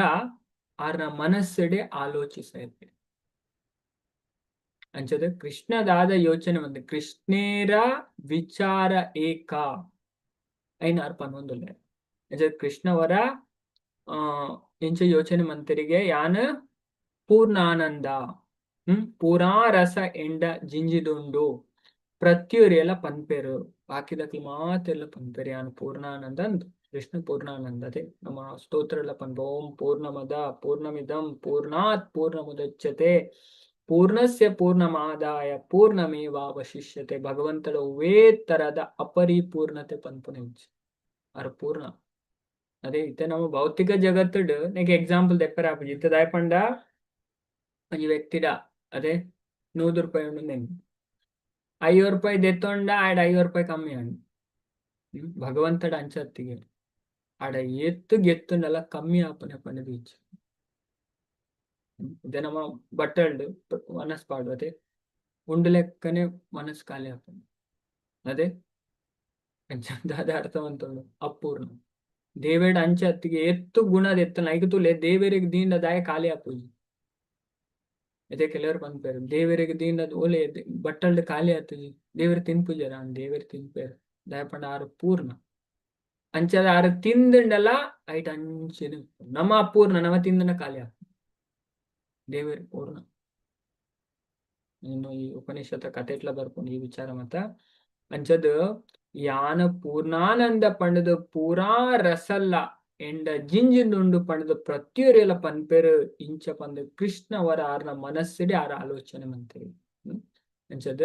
ಆರ್ನ ಮನಸ್ಸಡೆ ಆಲೋಚಿಸೈತೆ ಅಂಚದ ಕೃಷ್ಣದಾದ ಯೋಚನೆ ಬಂದು ಕೃಷ್ಣೇರ ವಿಚಾರ ಏಕ ಐನಾರು ಪನ್ನೊಂದುಲೆ ಅಂಚದ ಕೃಷ್ಣವರ ಇಂಚ ಯೋಚನೆ ಮಂತರಿಗೆ ಯಾನ್ ಪೂರ್ಣಾನಂದ ಪೂರಾ ರಸ ಎಂಡ ಜಿಂಜಿದುಂಡು ಪ್ರತಿಯೊರಿಯಲ ಪನ್ಪೇರು ಬಾಕಿದಕ್ಲು ಮಾತೆಲ್ಲ ಪನ್ಪೇರು ಯಾನ್ ಪೂರ್ಣಾನಂದ ಅಂದು ಕೃಷ್ಣ ಪೂರ್ಣಾನಂದ ಅದೇ ನಮ್ಮ ಸ್ತೋತ್ರ ಎಲ್ಲ ಪನ್ಪ ಓಂ ಪೂರ್ಣಮದ ಪೂರ್ಣಮಿದಂ ಪೂರ್ಣಾತ್ ಪೂರ್ಣಮುದಚ್ಯತೆ ಪೂರ್ಣಸ್ಯ ಪೂರ್ಣಮಾದಾಯ ಪೂರ್ಣಮೇವಾವಶಿಷ್ಯತೆ ಭಗವಂತನ ಒವೇ ತರದ ಅಪರಿಪೂರ್ಣತೆ ಪನ್ಪುನೆಂಚು ಅರ ಪೂರ್ಣ ಅದೇ ಇತ್ತೆ ನಮ್ಮ ಭೌತಿಕ ಜಗತ್ತುಡು ನೆಗೆ ಎಕ್ಸಾಂಪಲ್ ದೆಪ್ಪರ ಆಪುಜಿ ಇತ್ತ ದಾಯ ಪಂಡ ಒಂಜಿ ವ್ಯಕ್ತಿಡ ಅದೇ 100 ರೂಪಾಯಿ ಉಂಡು ನೆನ್ 50 ರೂಪಾಯಿ ದೆತ್ತೊಂಡ ಆಡ 50 ರೂಪಾಯಿ ಕಮ್ಮಿ ಅಂಡು ಭಗವಂತಡ ಅಂಚತ್ತಿಗೆ ಆಡ ಎತ್ತು ಗೆತ್ತುಂಡಲ್ಲ ಕಮ್ಮಿ ಆಪನೆ ಪಂಡ ಬೀಚ್ ಇದೇ ನಮ್ಮ ಬಟ್ಟಲ್ಡು ಮನಸ್ ಪಾಡು ಅದೇ ಉಂಡು ಲೆಕ್ಕನೆ ಮನಸ್ ಖಾಲಿ ಆಪನೆ ಅದೇ ದಾದ ಅರ್ಥವಂತುಂಡು ಅಪೂರ್ಣ ದೇವೇಡ ಅಂಚೆ ಹತ್ತಿಗೆ ಎತ್ತು ಗುಣದ ಎತ್ತನ ಐದು ತುಲೆ ದೇವರಿಗೆ ದೀಂಡ ದಾಯ ಖಾಲಿ ಆಪುಜಿ ಇದೇ ಕೆಲವರು ಪನ್ಪೇರು ದೇವರಿಗೆ ದೀಂಡ ಓಲೆ ಬಟ್ಟಲ್ಡ್ ಖಾಲಿ ಆತುಜಿ ದೇವರು ತಿನ್ಪುಜರ ದೇವರು ತಿನ್ಪೇರು ದಾಯ ಪಂಡ ಆರು ಪೂರ್ಣ ಅಂಚದ ಆರು ತಿಂದುಂಡಲ್ಲ ಐಟ್ ಅಂಚಿನ ನಮ್ಮ ಅಪೂರ್ಣ ನಮ್ಮ ತಿಂದನ ಖಾಲಿ ಆಪ ದೇವರು ಪೂರ್ಣ ಇನ್ನು ಈ ಉಪನಿಷತ್ತ ಕಥೆ ಇಟ್ಲ ಬರ್ಕೊಂಡು ಈ ವಿಚಾರ ಮತ್ತ ಅಂಚದ ಯಾನ ಪೂರ್ಣಾನಂದ ಪಂಡದು ಪೂರಾ ರಸಲ್ಲ ಎಂಡ ಜಿಂಜಿನುಂಡು ಪಂಡದು ಪ್ರತಿಯೊರಿಯಲ ಪನ್ಪೇರು ಇಂಚ ಪಂದು ಕೃಷ್ಣ ಅವರ ಆರ್ನ ಮನಸ್ಸಿಡೆ ಆರ ಆಲೋಚನೆ ಮಂತೇರಿ ಅಂಚದ